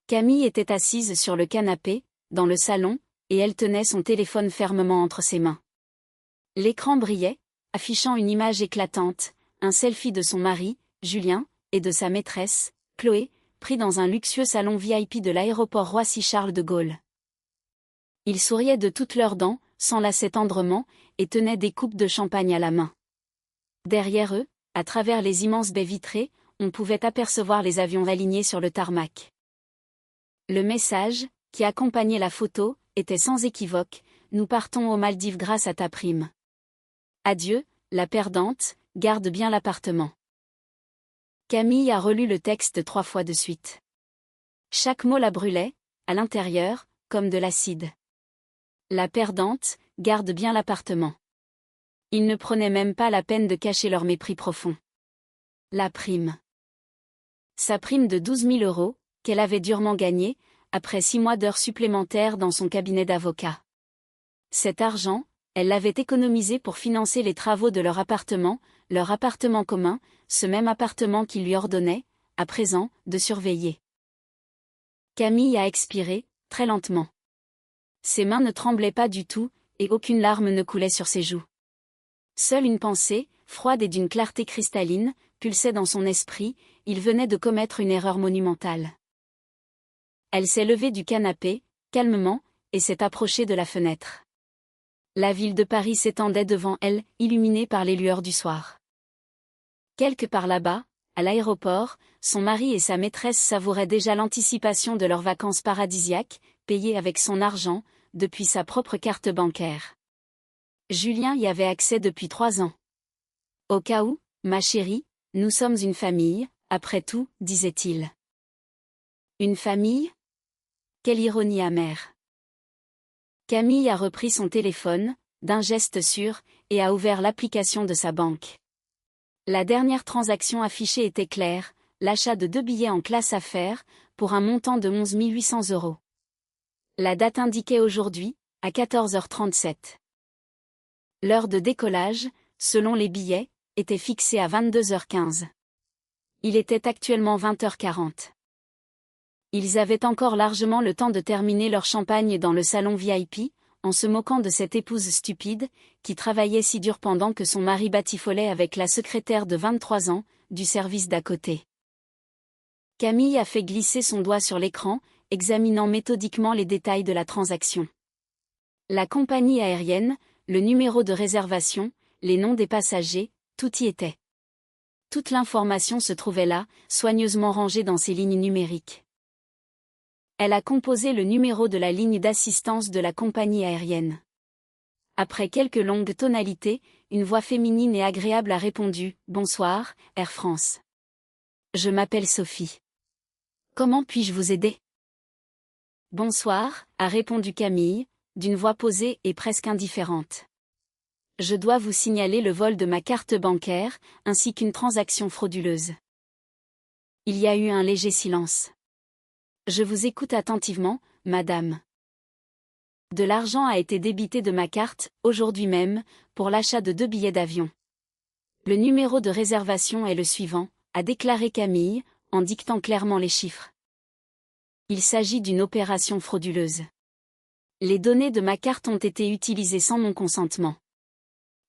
Camille était assise sur le canapé, dans le salon, et elle tenait son téléphone fermement entre ses mains. L'écran brillait, affichant une image éclatante, un selfie de son mari, Julien, et de sa maîtresse, Chloé, pris dans un luxueux salon VIP de l'aéroport Roissy-Charles de Gaulle. Ils souriaient de toutes leurs dents, s'enlaçaient tendrement, et tenaient des coupes de champagne à la main. Derrière eux, à travers les immenses baies vitrées, on pouvait apercevoir les avions alignés sur le tarmac. Le message, qui accompagnait la photo, était sans équivoque: nous partons aux Maldives grâce à ta prime. Adieu, la perdante, garde bien l'appartement. Camille a relu le texte 3 fois de suite. Chaque mot la brûlait, à l'intérieur, comme de l'acide. La perdante, garde bien l'appartement. Ils ne prenaient même pas la peine de cacher leur mépris profond. La prime. Sa prime de 12 000 €, qu'elle avait durement gagnée, après 6 mois d'heures supplémentaires dans son cabinet d'avocat. Cet argent, elle l'avait économisé pour financer les travaux de leur appartement commun, ce même appartement qu'il lui ordonnait, à présent, de surveiller. Camille a expiré, très lentement. Ses mains ne tremblaient pas du tout, et aucune larme ne coulait sur ses joues. Seule une pensée, froide et d'une clarté cristalline, pulsait dans son esprit: il venait de commettre une erreur monumentale. Elle s'est levée du canapé, calmement, et s'est approchée de la fenêtre. La ville de Paris s'étendait devant elle, illuminée par les lueurs du soir. Quelque part là-bas, à l'aéroport, son mari et sa maîtresse savouraient déjà l'anticipation de leurs vacances paradisiaques, payées avec son argent, depuis sa propre carte bancaire. Julien y avait accès depuis 3 ans. Au cas où, ma chérie, nous sommes une famille, après tout, disait-il. Une famille ? Quelle ironie amère. Camille a repris son téléphone, d'un geste sûr, et a ouvert l'application de sa banque. La dernière transaction affichée était claire: l'achat de 2 billets en classe affaires, pour un montant de 11 800 €. La date indiquait aujourd'hui, à 14h37. L'heure de décollage, selon les billets, était fixée à 22h15. Il était actuellement 20h40. Ils avaient encore largement le temps de terminer leur champagne dans le salon VIP, en se moquant de cette épouse stupide, qui travaillait si dur pendant que son mari batifolait avec la secrétaire de 23 ans, du service d'à côté. Camille a fait glisser son doigt sur l'écran, examinant méthodiquement les détails de la transaction. La compagnie aérienne, le numéro de réservation, les noms des passagers, tout y était. Toute l'information se trouvait là, soigneusement rangée dans ses lignes numériques. Elle a composé le numéro de la ligne d'assistance de la compagnie aérienne. Après quelques longues tonalités, une voix féminine et agréable a répondu: « Bonsoir, Air France. Je m'appelle Sophie. Comment puis-je vous aider ?» « Bonsoir », a répondu Camille, d'une voix posée et presque indifférente. « Je dois vous signaler le vol de ma carte bancaire, ainsi qu'une transaction frauduleuse. » Il y a eu un léger silence. « Je vous écoute attentivement, madame. » « De l'argent a été débité de ma carte, aujourd'hui même, pour l'achat de 2 billets d'avion. Le numéro de réservation est le suivant, » a déclaré Camille, en dictant clairement les chiffres. « Il s'agit d'une opération frauduleuse. Les données de ma carte ont été utilisées sans mon consentement.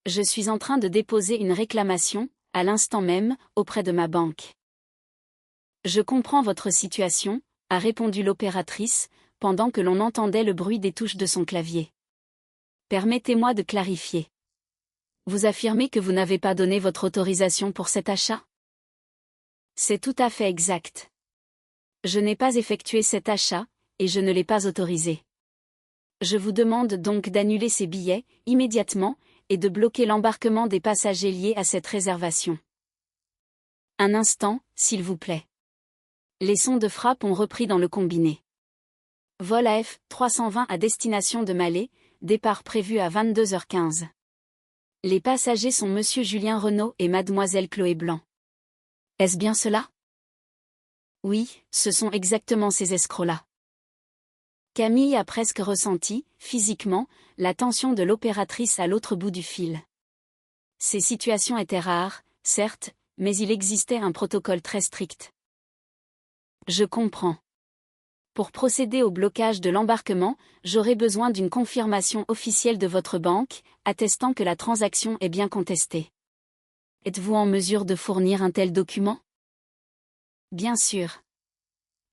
Je suis en train de déposer une réclamation, à l'instant même, auprès de ma banque. »« Je comprends votre situation, » a répondu l'opératrice, pendant que l'on entendait le bruit des touches de son clavier. « Permettez-moi de clarifier. Vous affirmez que vous n'avez pas donné votre autorisation pour cet achat ? » ?»« C'est tout à fait exact. Je n'ai pas effectué cet achat, et je ne l'ai pas autorisé. Je vous demande donc d'annuler ces billets, immédiatement, et de bloquer l'embarquement des passagers liés à cette réservation. Un instant, s'il vous plaît. » Les sons de frappe ont repris dans le combiné. Vol AF 320 à destination de Malais, départ prévu à 22h15. Les passagers sont Monsieur Julien Renaud et Mademoiselle Chloé Blanc. Est-ce bien cela ? Oui, ce sont exactement ces escrocs-là. Camille a presque ressenti, physiquement, la tension de l'opératrice à l'autre bout du fil. Ces situations étaient rares, certes, mais il existait un protocole très strict. Je comprends. Pour procéder au blocage de l'embarquement, j'aurai besoin d'une confirmation officielle de votre banque, attestant que la transaction est bien contestée. Êtes-vous en mesure de fournir un tel document? Bien sûr.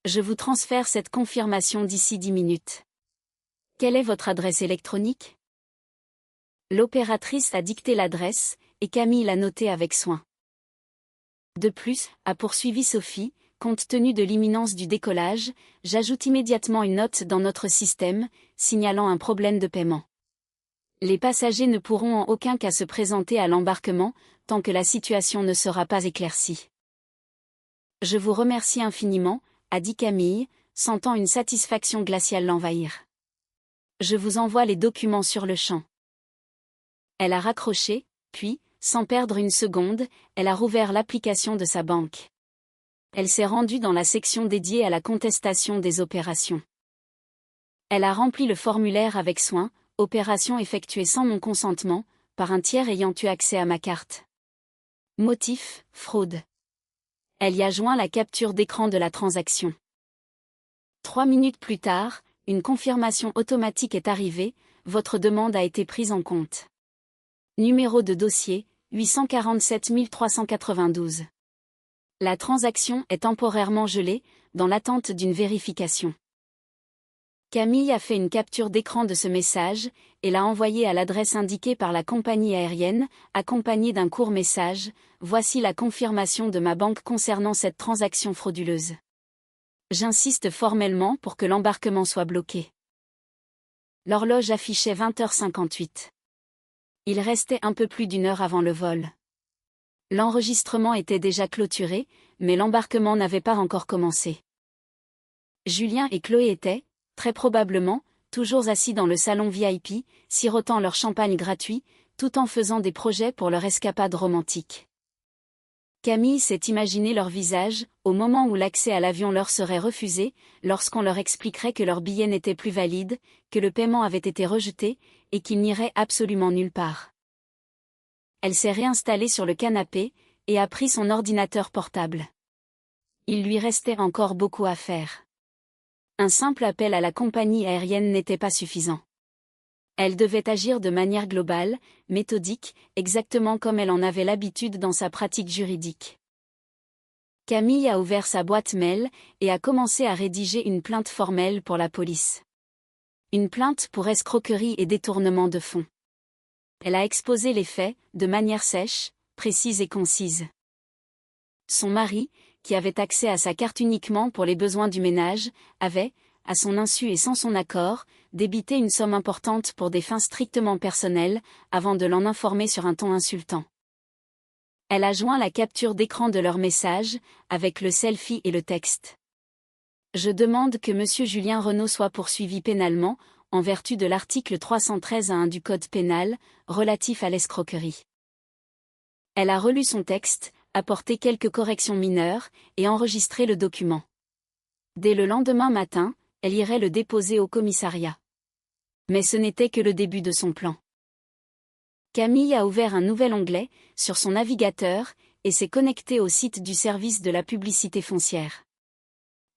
Je vous transfère cette confirmation d'ici 10 minutes. Quelle est votre adresse électronique? L'opératrice a dicté l'adresse, et Camille l'a notée avec soin. De plus, a poursuivi Sophie, compte tenu de l'imminence du décollage, j'ajoute immédiatement une note dans notre système, signalant un problème de paiement. Les passagers ne pourront en aucun cas se présenter à l'embarquement, tant que la situation ne sera pas éclaircie. Je vous remercie infiniment, a dit Camille, sentant une satisfaction glaciale l'envahir. Je vous envoie les documents sur le champ. Elle a raccroché, puis, sans perdre une seconde, elle a rouvert l'application de sa banque. Elle s'est rendue dans la section dédiée à la contestation des opérations. Elle a rempli le formulaire avec soin, opération effectuée sans mon consentement, par un tiers ayant eu accès à ma carte. Motif, fraude. Elle y a joint la capture d'écran de la transaction. 3 minutes plus tard, une confirmation automatique est arrivée, votre demande a été prise en compte. Numéro de dossier, 847 392. La transaction est temporairement gelée, dans l'attente d'une vérification. Camille a fait une capture d'écran de ce message, et l'a envoyé à l'adresse indiquée par la compagnie aérienne, accompagnée d'un court message: voici la confirmation de ma banque concernant cette transaction frauduleuse. J'insiste formellement pour que l'embarquement soit bloqué. L'horloge affichait 20h58. Il restait un peu plus d'une heure avant le vol. L'enregistrement était déjà clôturé, mais l'embarquement n'avait pas encore commencé. Julien et Chloé étaient, très probablement, toujours assis dans le salon VIP, sirotant leur champagne gratuit, tout en faisant des projets pour leur escapade romantique. Camille s'est imaginé leur visage, au moment où l'accès à l'avion leur serait refusé, lorsqu'on leur expliquerait que leur billet n'était plus valide, que le paiement avait été rejeté, et qu'ils n'iraient absolument nulle part. Elle s'est réinstallée sur le canapé, et a pris son ordinateur portable. Il lui restait encore beaucoup à faire. Un simple appel à la compagnie aérienne n'était pas suffisant. Elle devait agir de manière globale, méthodique, exactement comme elle en avait l'habitude dans sa pratique juridique. Camille a ouvert sa boîte mail, et a commencé à rédiger une plainte formelle pour la police. Une plainte pour escroquerie et détournement de fonds. Elle a exposé les faits, de manière sèche, précise et concise. Son mari, qui avait accès à sa carte uniquement pour les besoins du ménage, avait, à son insu et sans son accord, débité une somme importante pour des fins strictement personnelles, avant de l'en informer sur un ton insultant. Elle a joint la capture d'écran de leur message, avec le selfie et le texte. Je demande que M. Julien Renaud soit poursuivi pénalement, en vertu de l'article 313-1 du Code pénal, relatif à l'escroquerie. Elle a relu son texte, apporté quelques corrections mineures, et enregistré le document. Dès le lendemain matin, elle irait le déposer au commissariat. Mais ce n'était que le début de son plan. Camille a ouvert un nouvel onglet, sur son navigateur, et s'est connectée au site du service de la publicité foncière.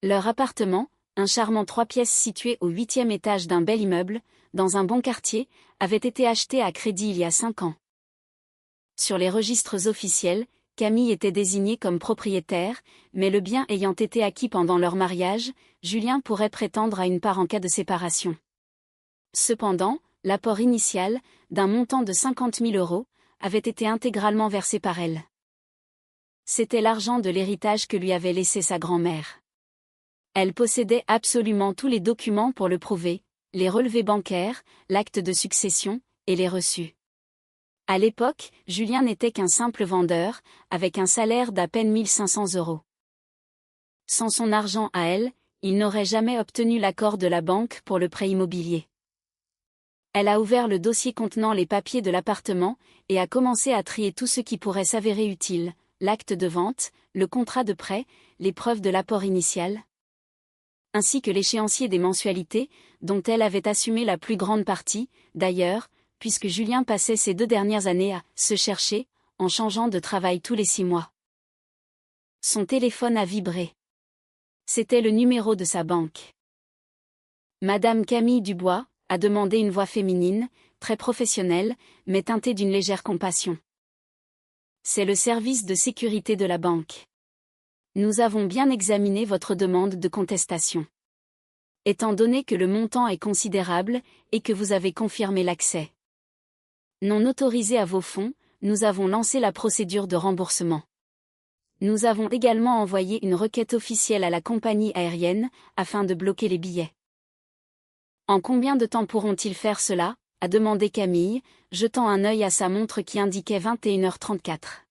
Leur appartement, un charmant 3 pièces situé au 8e étage d'un bel immeuble, dans un bon quartier, avait été acheté à crédit il y a 5 ans. Sur les registres officiels, Camille était désignée comme propriétaire, mais le bien ayant été acquis pendant leur mariage, Julien pourrait prétendre à une part en cas de séparation. Cependant, l'apport initial, d'un montant de 50 000 €, avait été intégralement versé par elle. C'était l'argent de l'héritage que lui avait laissé sa grand-mère. Elle possédait absolument tous les documents pour le prouver, les relevés bancaires, l'acte de succession, et les reçus. À l'époque, Julien n'était qu'un simple vendeur, avec un salaire d'à peine 1 500 €. Sans son argent à elle, il n'aurait jamais obtenu l'accord de la banque pour le prêt immobilier. Elle a ouvert le dossier contenant les papiers de l'appartement, et a commencé à trier tout ce qui pourrait s'avérer utile, l'acte de vente, le contrat de prêt, les preuves de l'apport initial, ainsi que l'échéancier des mensualités, dont elle avait assumé la plus grande partie, d'ailleurs, puisque Julien passait ces 2 dernières années à se chercher, en changeant de travail tous les 6 mois. Son téléphone a vibré. C'était le numéro de sa banque. Madame Camille Dubois, a demandé une voix féminine, très professionnelle, mais teintée d'une légère compassion. C'est le service de sécurité de la banque. Nous avons bien examiné votre demande de contestation. Étant donné que le montant est considérable, et que vous avez confirmé l'accès non autorisé à vos fonds, nous avons lancé la procédure de remboursement. Nous avons également envoyé une requête officielle à la compagnie aérienne, afin de bloquer les billets. En combien de temps pourront-ils faire cela, a demandé Camille, jetant un œil à sa montre qui indiquait 21h34.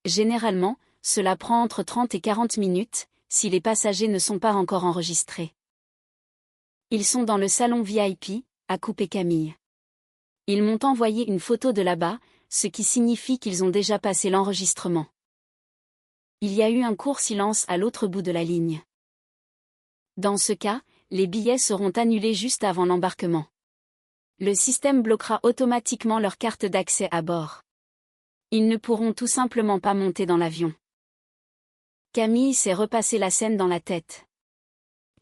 Généralement, cela prend entre 30 et 40 minutes, si les passagers ne sont pas encore enregistrés. Ils sont dans le salon VIP, a coupé Camille. Ils m'ont envoyé une photo de là-bas, ce qui signifie qu'ils ont déjà passé l'enregistrement. Il y a eu un court silence à l'autre bout de la ligne. Dans ce cas, les billets seront annulés juste avant l'embarquement. Le système bloquera automatiquement leur carte d'accès à bord. Ils ne pourront tout simplement pas monter dans l'avion. Camille s'est repassé la scène dans la tête.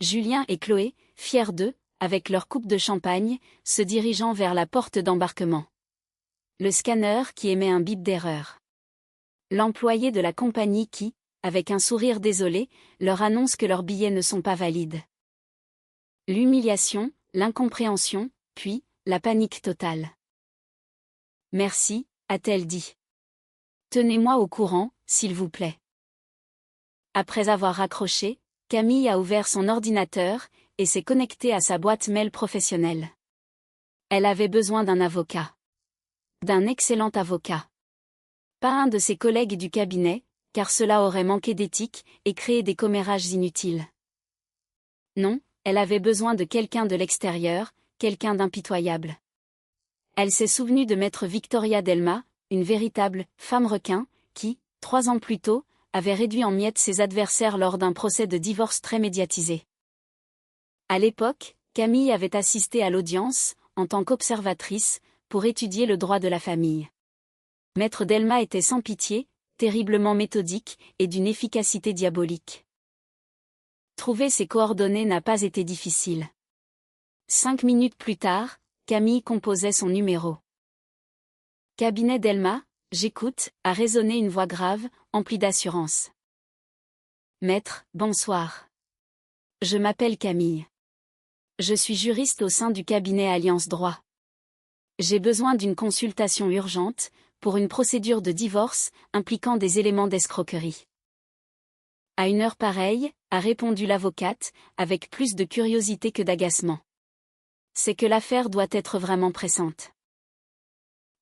Julien et Chloé, fiers d'eux, avec leur coupe de champagne, se dirigeant vers la porte d'embarquement. Le scanner qui émet un bip d'erreur. L'employé de la compagnie qui, avec un sourire désolé, leur annonce que leurs billets ne sont pas valides. L'humiliation, l'incompréhension, puis, la panique totale. Merci, a-t-elle dit. Tenez-moi au courant, s'il vous plaît. Après avoir raccroché, Camille a ouvert son ordinateur, et s'est connectée à sa boîte mail professionnelle. Elle avait besoin d'un avocat. D'un excellent avocat. Pas un de ses collègues du cabinet, car cela aurait manqué d'éthique et créé des commérages inutiles. Non, elle avait besoin de quelqu'un de l'extérieur, quelqu'un d'impitoyable. Elle s'est souvenue de maître Victoria Delma, une véritable femme requin, qui, 3 ans plus tôt, avait réduit en miettes ses adversaires lors d'un procès de divorce très médiatisé. À l'époque, Camille avait assisté à l'audience, en tant qu'observatrice, pour étudier le droit de la famille. Maître Delma était sans pitié, terriblement méthodique, et d'une efficacité diabolique. Trouver ses coordonnées n'a pas été difficile. 5 minutes plus tard, Camille composait son numéro. Cabinet Delma, j'écoute, a résonné une voix grave, emplie d'assurance. Maître, bonsoir. Je m'appelle Camille. Je suis juriste au sein du cabinet Alliance Droit. J'ai besoin d'une consultation urgente, pour une procédure de divorce, impliquant des éléments d'escroquerie. À une heure pareille, a répondu l'avocate, avec plus de curiosité que d'agacement. C'est que l'affaire doit être vraiment pressante.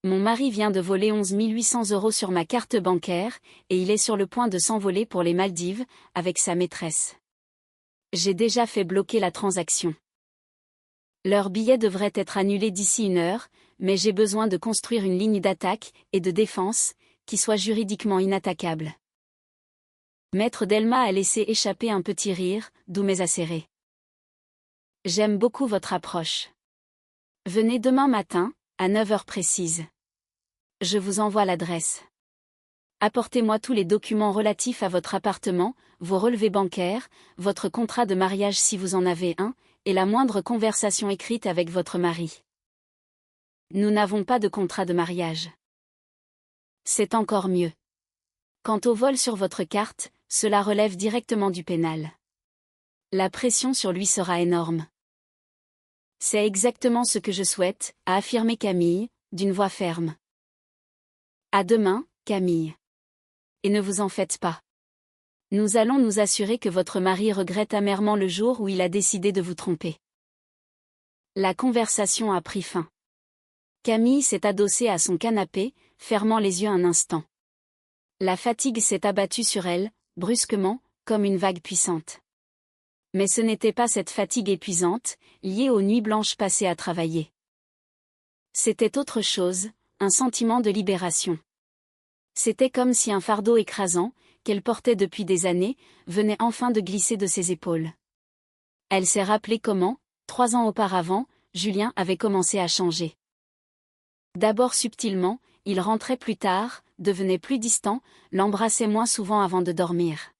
Mon mari vient de voler 11 800 € sur ma carte bancaire, et il est sur le point de s'envoler pour les Maldives, avec sa maîtresse. J'ai déjà fait bloquer la transaction. Leur billet devrait être annulé d'ici 1 heure, mais j'ai besoin de construire une ligne d'attaque et de défense, qui soit juridiquement inattaquable. Maître Delma a laissé échapper un petit rire, doux mais acéré. J'aime beaucoup votre approche. Venez demain matin, à 9 heures précises. Je vous envoie l'adresse. Apportez-moi tous les documents relatifs à votre appartement, vos relevés bancaires, votre contrat de mariage si vous en avez un, et la moindre conversation écrite avec votre mari. Nous n'avons pas de contrat de mariage. C'est encore mieux. Quant au vol sur votre carte, cela relève directement du pénal. La pression sur lui sera énorme. C'est exactement ce que je souhaite, a affirmé Camille, d'une voix ferme. À demain, Camille. Et ne vous en faites pas. Nous allons nous assurer que votre mari regrette amèrement le jour où il a décidé de vous tromper. La conversation a pris fin. Camille s'est adossée à son canapé, fermant les yeux un instant. La fatigue s'est abattue sur elle, brusquement, comme une vague puissante. Mais ce n'était pas cette fatigue épuisante, liée aux nuits blanches passées à travailler. C'était autre chose, un sentiment de libération. C'était comme si un fardeau écrasant, qu'elle portait depuis des années, venait enfin de glisser de ses épaules. Elle s'est rappelé comment, 3 ans auparavant, Julien avait commencé à changer. D'abord subtilement, il rentrait plus tard, devenait plus distant, l'embrassait moins souvent avant de dormir.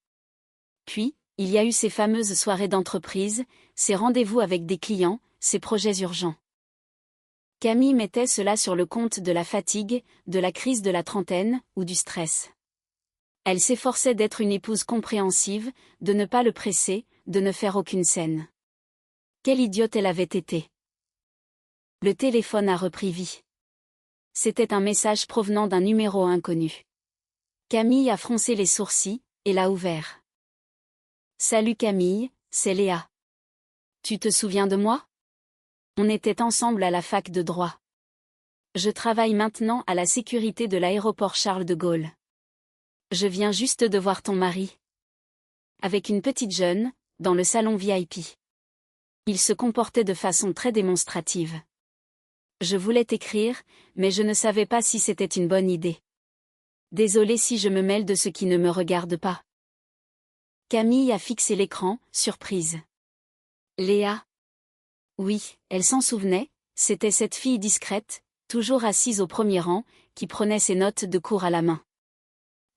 Puis, il y a eu ces fameuses soirées d'entreprise, ces rendez-vous avec des clients, ces projets urgents. Camille mettait cela sur le compte de la fatigue, de la crise de la trentaine, ou du stress. Elle s'efforçait d'être une épouse compréhensive, de ne pas le presser, de ne faire aucune scène. Quelle idiote elle avait été. Le téléphone a repris vie. C'était un message provenant d'un numéro inconnu. Camille a froncé les sourcils, et l'a ouvert. « Salut Camille, c'est Léa. Tu te souviens de moi ? On était ensemble à la fac de droit. Je travaille maintenant à la sécurité de l'aéroport Charles de Gaulle. Je viens juste de voir ton mari. Avec une petite jeune, dans le salon VIP. Il se comportait de façon très démonstrative. Je voulais t'écrire, mais je ne savais pas si c'était une bonne idée. Désolée si je me mêle de ce qui ne me regarde pas. » Camille a fixé l'écran, surprise. Léa. Oui, elle s'en souvenait, c'était cette fille discrète, toujours assise au premier rang, qui prenait ses notes de cours à la main.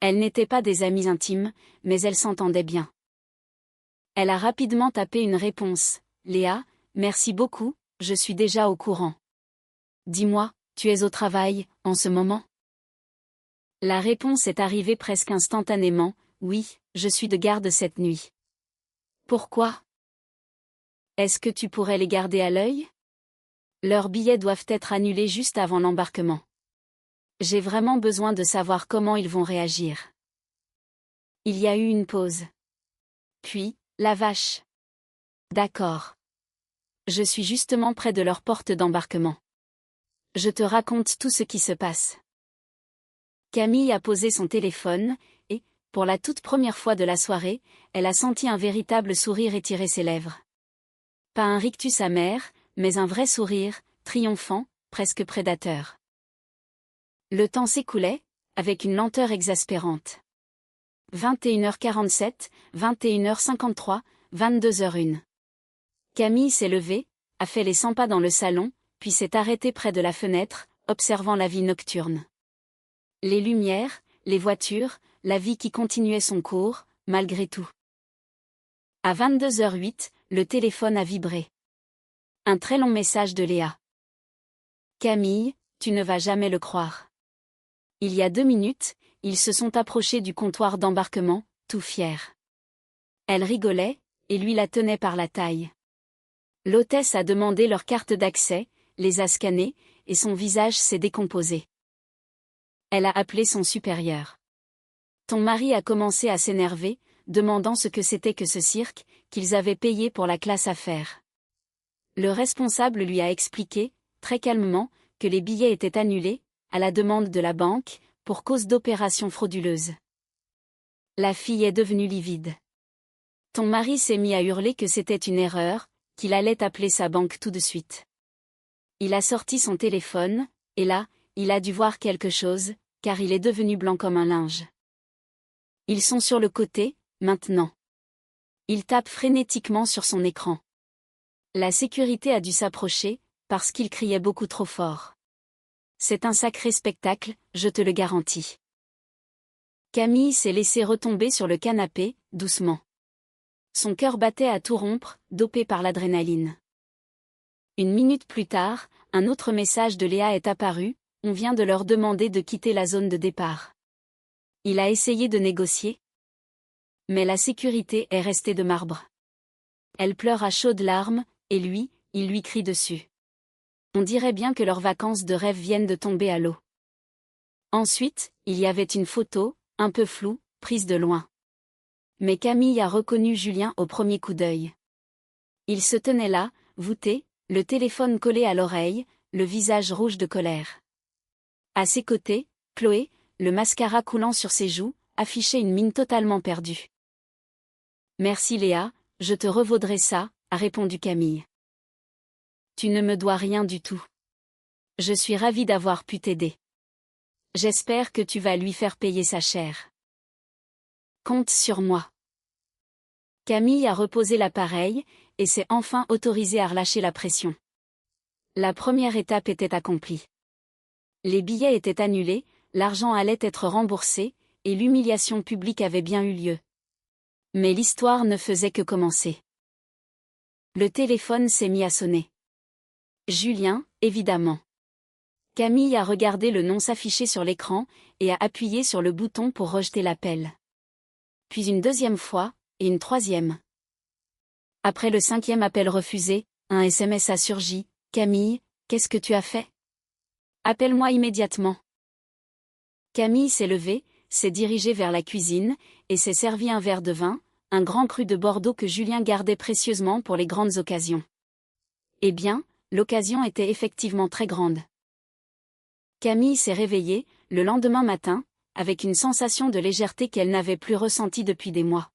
Elles n'étaient pas des amies intimes, mais elles s'entendaient bien. Elle a rapidement tapé une réponse. « Léa, merci beaucoup, je suis déjà au courant. Dis-moi, tu es au travail, en ce moment ? » La réponse est arrivée presque instantanément. « Oui, je suis de garde cette nuit. » Pourquoi ? Est-ce que tu pourrais les garder à l'œil ? Leurs billets doivent être annulés juste avant l'embarquement. J'ai vraiment besoin de savoir comment ils vont réagir. Il y a eu une pause. Puis, la vache. D'accord. Je suis justement près de leur porte d'embarquement. Je te raconte tout ce qui se passe. Camille a posé son téléphone, et, pour la toute première fois de la soirée, elle a senti un véritable sourire étirer ses lèvres. Pas un rictus amer, mais un vrai sourire, triomphant, presque prédateur. Le temps s'écoulait, avec une lenteur exaspérante. 21h47, 21h53, 22h01. Camille s'est levée, a fait les 100 pas dans le salon, puis s'est arrêtée près de la fenêtre, observant la vie nocturne. Les lumières, les voitures, la vie qui continuait son cours, malgré tout. À 22h08, le téléphone a vibré. Un très long message de Léa. « Camille, tu ne vas jamais le croire. Il y a 2 minutes, ils se sont approchés du comptoir d'embarquement, tout fiers. Elle rigolait, et lui la tenait par la taille. L'hôtesse a demandé leur carte d'accès, les a scannés, et son visage s'est décomposé. Elle a appelé son supérieur. Ton mari a commencé à s'énerver, demandant ce que c'était que ce cirque, qu'ils avaient payé pour la classe affaires. Le responsable lui a expliqué, très calmement, que les billets étaient annulés, à la demande de la banque, pour cause d'opérations frauduleuses. La fille est devenue livide. Ton mari s'est mis à hurler que c'était une erreur, qu'il allait appeler sa banque tout de suite. Il a sorti son téléphone, et là, il a dû voir quelque chose, car il est devenu blanc comme un linge. Ils sont sur le côté, maintenant. Il tape frénétiquement sur son écran. La sécurité a dû s'approcher, parce qu'il criait beaucoup trop fort. C'est un sacré spectacle, je te le garantis. Camille s'est laissée retomber sur le canapé, doucement. Son cœur battait à tout rompre, dopé par l'adrénaline. 1 minute plus tard, un autre message de Léa est apparu, on vient de leur demander de quitter la zone de départ. Il a essayé de négocier. Mais la sécurité est restée de marbre. Elle pleure à chaudes larmes, et lui, il lui crie dessus. On dirait bien que leurs vacances de rêve viennent de tomber à l'eau. Ensuite, il y avait une photo, un peu floue, prise de loin. Mais Camille a reconnu Julien au premier coup d'œil. Il se tenait là, voûté, le téléphone collé à l'oreille, le visage rouge de colère. À ses côtés, Chloé, le mascara coulant sur ses joues, affichait une mine totalement perdue. « Merci Léa, je te revaudrai ça », a répondu Camille. « Tu ne me dois rien du tout. Je suis ravie d'avoir pu t'aider. J'espère que tu vas lui faire payer sa chère. Compte sur moi. » Camille a reposé l'appareil, et s'est enfin autorisée à relâcher la pression. La première étape était accomplie. Les billets étaient annulés, l'argent allait être remboursé, et l'humiliation publique avait bien eu lieu. Mais l'histoire ne faisait que commencer. Le téléphone s'est mis à sonner. Julien, évidemment. Camille a regardé le nom s'afficher sur l'écran et a appuyé sur le bouton pour rejeter l'appel. Puis une deuxième fois, et une troisième. Après le 5e appel refusé, un SMS a surgi. « Camille, qu'est-ce que tu as fait ? Appelle-moi immédiatement. » Camille s'est levée, s'est dirigée vers la cuisine, et s'est servi un verre de vin, un grand cru de Bordeaux que Julien gardait précieusement pour les grandes occasions. Eh bien, l'occasion était effectivement très grande. Camille s'est réveillée, le lendemain matin, avec une sensation de légèreté qu'elle n'avait plus ressentie depuis des mois.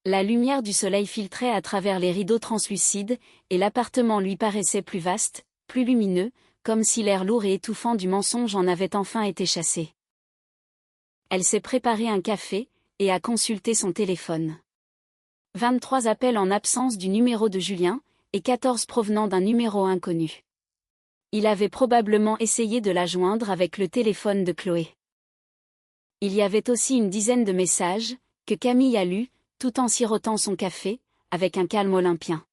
La lumière du soleil filtrait à travers les rideaux translucides, et l'appartement lui paraissait plus vaste, plus lumineux, comme si l'air lourd et étouffant du mensonge en avait enfin été chassé. Elle s'est préparé un café, et a consulté son téléphone. 23 appels en absence du numéro de Julien, et 14 provenant d'un numéro inconnu. Il avait probablement essayé de la joindre avec le téléphone de Chloé. Il y avait aussi une dizaine de messages, que Camille a lus, tout en sirotant son café, avec un calme olympien.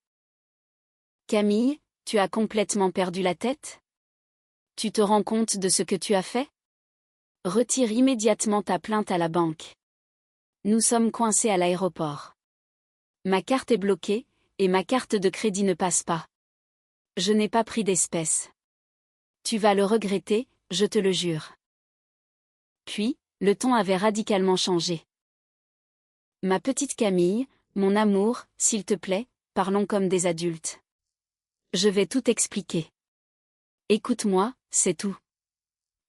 « Camille, tu as complètement perdu la tête ? Tu te rends compte de ce que tu as fait ? Retire immédiatement ta plainte à la banque. Nous sommes coincés à l'aéroport. Ma carte est bloquée, et ma carte de crédit ne passe pas. Je n'ai pas pris d'espèces. Tu vas le regretter, je te le jure. » Puis, le ton avait radicalement changé. « Ma petite Camille, mon amour, s'il te plaît, parlons comme des adultes. Je vais tout expliquer. Écoute-moi, c'est tout.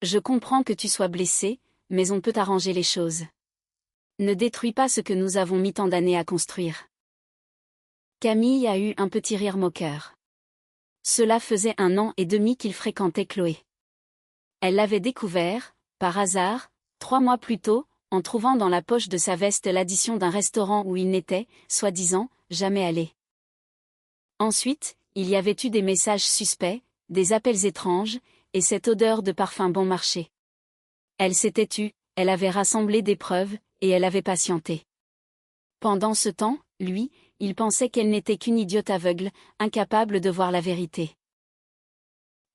Je comprends que tu sois blessée, mais on peut arranger les choses. Ne détruis pas ce que nous avons mis tant d'années à construire. » Camille a eu un petit rire moqueur. Cela faisait 1 an et demi qu'il fréquentait Chloé. Elle l'avait découvert, par hasard, 3 mois plus tôt, en trouvant dans la poche de sa veste l'addition d'un restaurant où il n'était, soi-disant, jamais allé. Ensuite, il y avait eu des messages suspects, des appels étranges, et cette odeur de parfum bon marché. Elle s'était tue, elle avait rassemblé des preuves, et elle avait patienté. Pendant ce temps, lui, il pensait qu'elle n'était qu'une idiote aveugle, incapable de voir la vérité.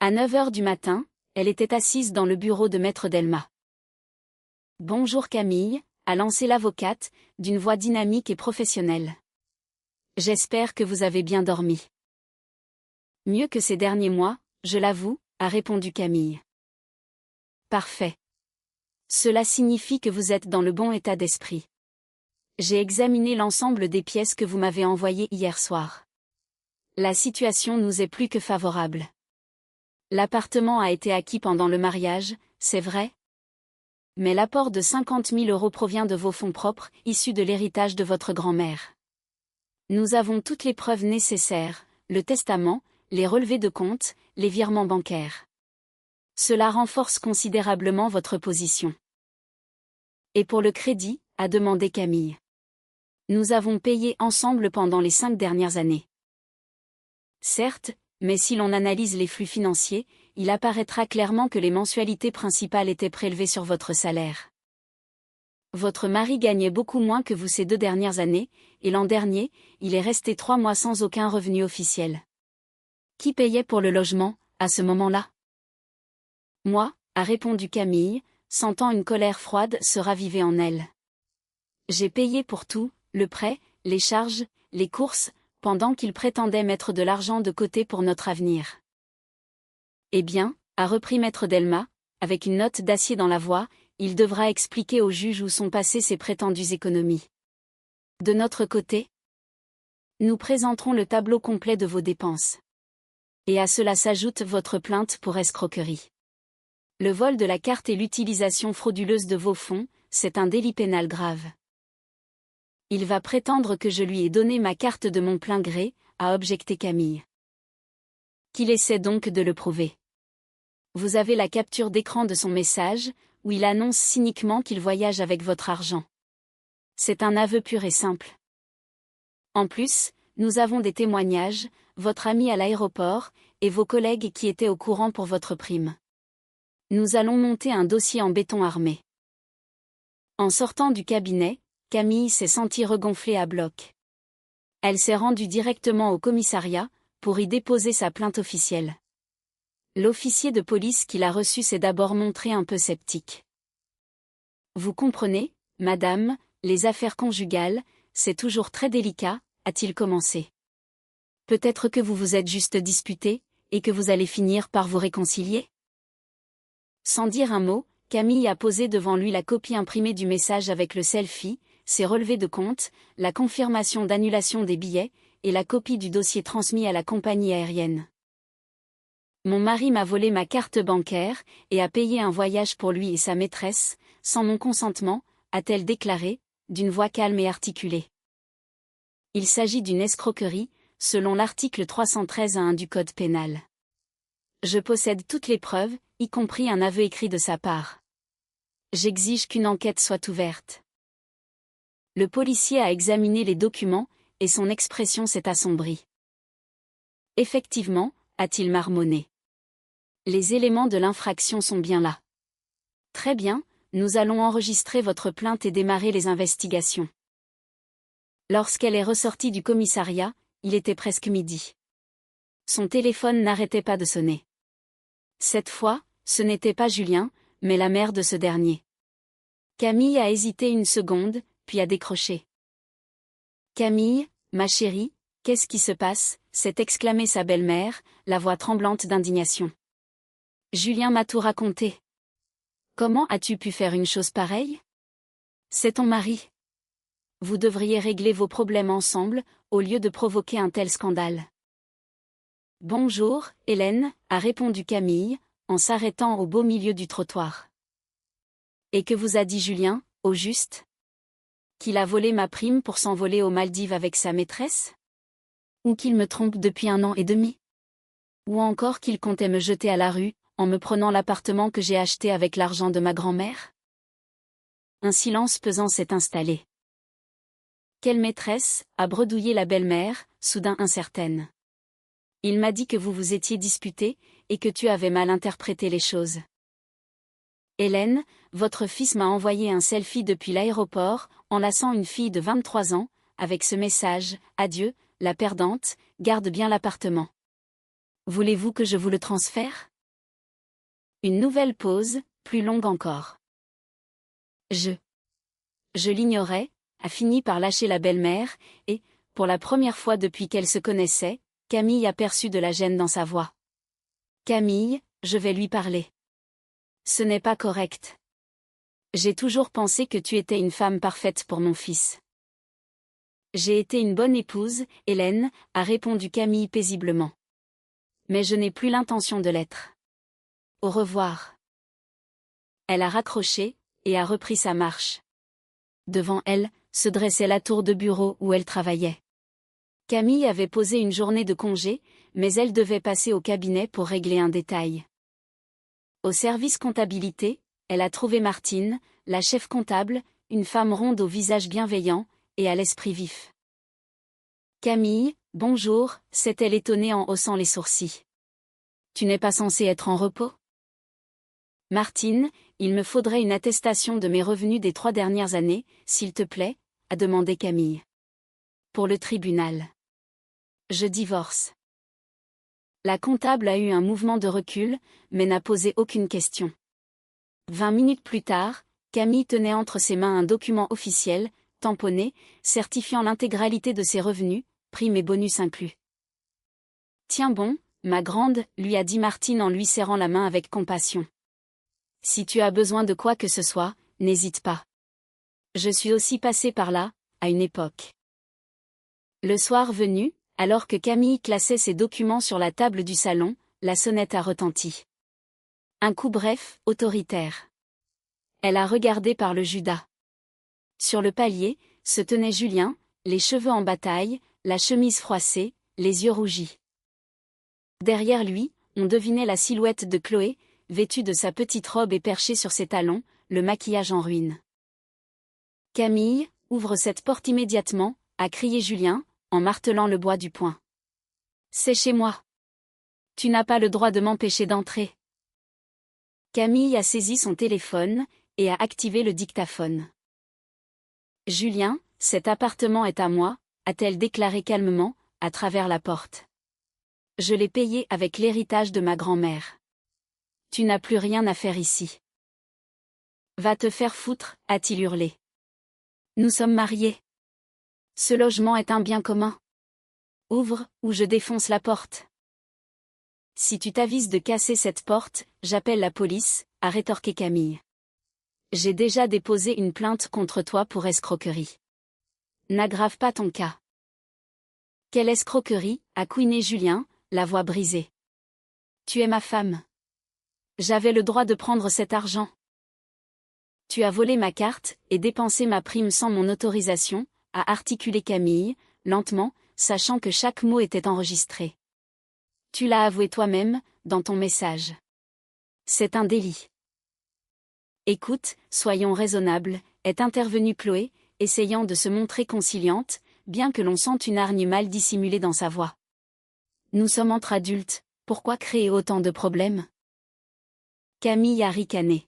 À 9 heures du matin, elle était assise dans le bureau de Maître Delma. « Bonjour Camille », a lancé l'avocate, d'une voix dynamique et professionnelle. « J'espère que vous avez bien dormi. »« Mieux que ces derniers mois, je l'avoue », a répondu Camille. « Parfait. Cela signifie que vous êtes dans le bon état d'esprit. J'ai examiné l'ensemble des pièces que vous m'avez envoyées hier soir. La situation nous est plus que favorable. L'appartement a été acquis pendant le mariage, c'est vrai. Mais l'apport de 50 000 € provient de vos fonds propres, issus de l'héritage de votre grand-mère. Nous avons toutes les preuves nécessaires, le testament, les relevés de compte, les virements bancaires. Cela renforce considérablement votre position. Et pour le crédit, a demandé Camille. Nous avons payé ensemble pendant les 5 dernières années. Certes, mais si l'on analyse les flux financiers, il apparaîtra clairement que les mensualités principales étaient prélevées sur votre salaire. Votre mari gagnait beaucoup moins que vous ces 2 dernières années, et l'an dernier, il est resté 3 mois sans aucun revenu officiel. Qui payait pour le logement, à ce moment-là ? Moi, a répondu Camille, sentant une colère froide se raviver en elle. J'ai payé pour tout, le prêt, les charges, les courses, pendant qu'il prétendait mettre de l'argent de côté pour notre avenir. Eh bien, a repris Maître Delma, avec une note d'acier dans la voix, il devra expliquer au juge où sont passées ses prétendues économies. De notre côté, nous présenterons le tableau complet de vos dépenses. Et à cela s'ajoute votre plainte pour escroquerie. Le vol de la carte et l'utilisation frauduleuse de vos fonds, c'est un délit pénal grave. Il va prétendre que je lui ai donné ma carte de mon plein gré, a objecté Camille. Qu'il essaie donc de le prouver. Vous avez la capture d'écran de son message, où il annonce cyniquement qu'il voyage avec votre argent. C'est un aveu pur et simple. En plus, nous avons des témoignages, votre ami à l'aéroport, et vos collègues qui étaient au courant pour votre prime. Nous allons monter un dossier en béton armé. En sortant du cabinet, Camille s'est sentie regonflée à bloc. Elle s'est rendue directement au commissariat, pour y déposer sa plainte officielle. L'officier de police qui l'a reçue s'est d'abord montré un peu sceptique. Vous comprenez, madame, les affaires conjugales, c'est toujours très délicat, a-t-il commencé. Peut-être que vous vous êtes juste disputé, et que vous allez finir par vous réconcilier? Sans dire un mot, Camille a posé devant lui la copie imprimée du message avec le selfie, ses relevés de compte, la confirmation d'annulation des billets, et la copie du dossier transmis à la compagnie aérienne. Mon mari m'a volé ma carte bancaire, et a payé un voyage pour lui et sa maîtresse, sans mon consentement, a-t-elle déclaré, d'une voix calme et articulée. Il s'agit d'une escroquerie, selon l'article 313-1 du Code pénal. Je possède toutes les preuves, y compris un aveu écrit de sa part. J'exige qu'une enquête soit ouverte. Le policier a examiné les documents, et son expression s'est assombrie. Effectivement, a-t-il marmonné. Les éléments de l'infraction sont bien là. Très bien, nous allons enregistrer votre plainte et démarrer les investigations. Lorsqu'elle est ressortie du commissariat, il était presque midi. Son téléphone n'arrêtait pas de sonner. Cette fois, ce n'était pas Julien, mais la mère de ce dernier. Camille a hésité une seconde, puis a décroché. Camille, ma chérie, qu'est-ce qui se passe? S'est exclamée sa belle-mère, la voix tremblante d'indignation. Julien m'a tout raconté. Comment as-tu pu faire une chose pareille? C'est ton mari. Vous devriez régler vos problèmes ensemble, au lieu de provoquer un tel scandale. Bonjour, Hélène, a répondu Camille, en s'arrêtant au beau milieu du trottoir. Et que vous a dit Julien, au juste? Qu'il a volé ma prime pour s'envoler aux Maldives avec sa maîtresse? Ou qu'il me trompe depuis 1 an et demi? Ou encore qu'il comptait me jeter à la rue, en me prenant l'appartement que j'ai acheté avec l'argent de ma grand-mère? Un silence pesant s'est installé. Quelle maîtresse, a bredouillé la belle-mère, soudain incertaine. Il m'a dit que vous vous étiez disputés, et que tu avais mal interprété les choses. Hélène, votre fils m'a envoyé un selfie depuis l'aéroport, enlaçant une fille de 23 ans, avec ce message, adieu, la perdante, garde bien l'appartement. Voulez-vous que je vous le transfère? Une nouvelle pause, plus longue encore. Je l'ignorais, a fini par lâcher la belle-mère, et, pour la première fois depuis qu'elle se connaissait, Camille aperçut de la gêne dans sa voix. Camille, je vais lui parler. Ce n'est pas correct. J'ai toujours pensé que tu étais une femme parfaite pour mon fils. J'ai été une bonne épouse, Hélène, a répondu Camille paisiblement. Mais je n'ai plus l'intention de l'être. Au revoir. Elle a raccroché, et a repris sa marche. Devant elle, se dressait la tour de bureau où elle travaillait. Camille avait posé une journée de congé, mais elle devait passer au cabinet pour régler un détail. Au service comptabilité, elle a trouvé Martine, la chef comptable, une femme ronde au visage bienveillant, et à l'esprit vif. Camille, bonjour, s'est-elle étonnée en haussant les sourcils. Tu n'es pas censée être en repos? Martine, il me faudrait une attestation de mes revenus des 3 dernières années, s'il te plaît, a demandé Camille. Pour le tribunal. Je divorce. La comptable a eu un mouvement de recul, mais n'a posé aucune question. 20 minutes plus tard, Camille tenait entre ses mains un document officiel, tamponné, certifiant l'intégralité de ses revenus, primes et bonus inclus. Tiens bon, ma grande, lui a dit Martine en lui serrant la main avec compassion. Si tu as besoin de quoi que ce soit, n'hésite pas. Je suis aussi passée par là, à une époque. Le soir venu, alors que Camille classait ses documents sur la table du salon, la sonnette a retenti. Un coup bref, autoritaire. Elle a regardé par le Judas. Sur le palier, se tenait Julien, les cheveux en bataille, la chemise froissée, les yeux rougis. Derrière lui, on devinait la silhouette de Chloé, vêtue de sa petite robe et perchée sur ses talons, le maquillage en ruine. « Camille, ouvre cette porte immédiatement », a crié Julien, en martelant le bois du poing. « C'est chez moi. Tu n'as pas le droit de m'empêcher d'entrer. » Camille a saisi son téléphone, et a activé le dictaphone. Julien, cet appartement est à moi, a-t-elle déclaré calmement, à travers la porte. Je l'ai payé avec l'héritage de ma grand-mère. Tu n'as plus rien à faire ici. Va te faire foutre, a-t-il hurlé. Nous sommes mariés. Ce logement est un bien commun. Ouvre, ou je défonce la porte. Si tu t'avises de casser cette porte, j'appelle la police, a rétorqué Camille. J'ai déjà déposé une plainte contre toi pour escroquerie. N'aggrave pas ton cas. Quelle escroquerie, a couiné Julien, la voix brisée. Tu es ma femme. J'avais le droit de prendre cet argent. Tu as volé ma carte et dépensé ma prime sans mon autorisation, a articulé Camille, lentement, sachant que chaque mot était enregistré. Tu l'as avoué toi-même, dans ton message. C'est un délit. Écoute, soyons raisonnables, est intervenue Chloé, essayant de se montrer conciliante, bien que l'on sente une hargne mal dissimulée dans sa voix. Nous sommes entre adultes, pourquoi créer autant de problèmes? Camille a ricané.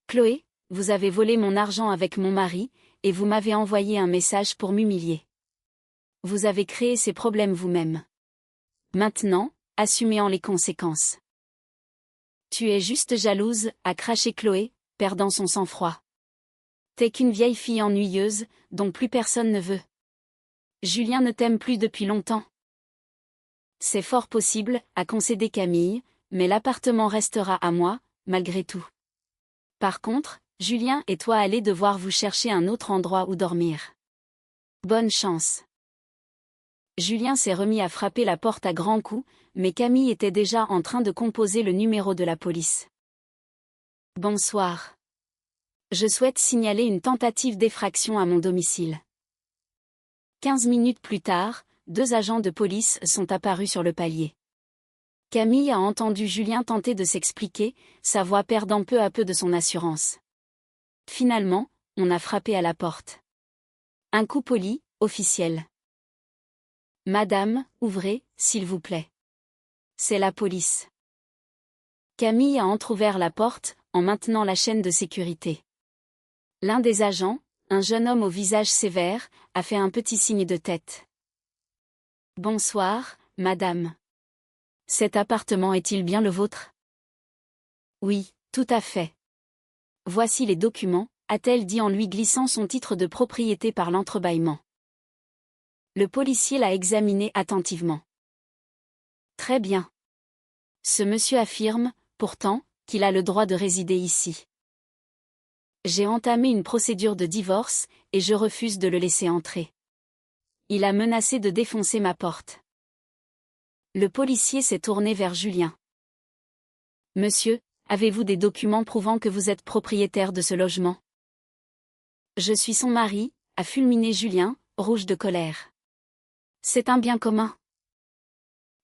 Chloé, vous avez volé mon argent avec mon mari, et vous m'avez envoyé un message pour m'humilier. Vous avez créé ces problèmes vous-même. Maintenant, assumez-en les conséquences. Tu es juste jalouse, a craché Chloé, perdant son sang-froid. T'es qu'une vieille fille ennuyeuse, dont plus personne ne veut. Julien ne t'aime plus depuis longtemps. C'est fort possible, a concédé Camille, mais l'appartement restera à moi, malgré tout. Par contre, Julien et toi allez devoir vous chercher un autre endroit où dormir. Bonne chance. Julien s'est remis à frapper la porte à grands coups, mais Camille était déjà en train de composer le numéro de la police. Bonsoir. Je souhaite signaler une tentative d'effraction à mon domicile. 15 minutes plus tard, 2 agents de police sont apparus sur le palier. Camille a entendu Julien tenter de s'expliquer, sa voix perdant peu à peu de son assurance. Finalement, on a frappé à la porte. Un coup poli, officiel. Madame, ouvrez, s'il vous plaît. C'est la police. Camille a entrouvert la porte, en maintenant la chaîne de sécurité. L'un des agents, un jeune homme au visage sévère, a fait un petit signe de tête. Bonsoir, madame. Cet appartement est-il bien le vôtre? Oui, tout à fait. Voici les documents, a-t-elle dit en lui glissant son titre de propriété par l'entrebâillement. Le policier l'a examiné attentivement. Très bien. Ce monsieur affirme, pourtant, qu'il a le droit de résider ici. J'ai entamé une procédure de divorce, et je refuse de le laisser entrer. Il a menacé de défoncer ma porte. Le policier s'est tourné vers Julien. Monsieur, avez-vous des documents prouvant que vous êtes propriétaire de ce logement? Je suis son mari, a fulminé Julien, rouge de colère. C'est un bien commun.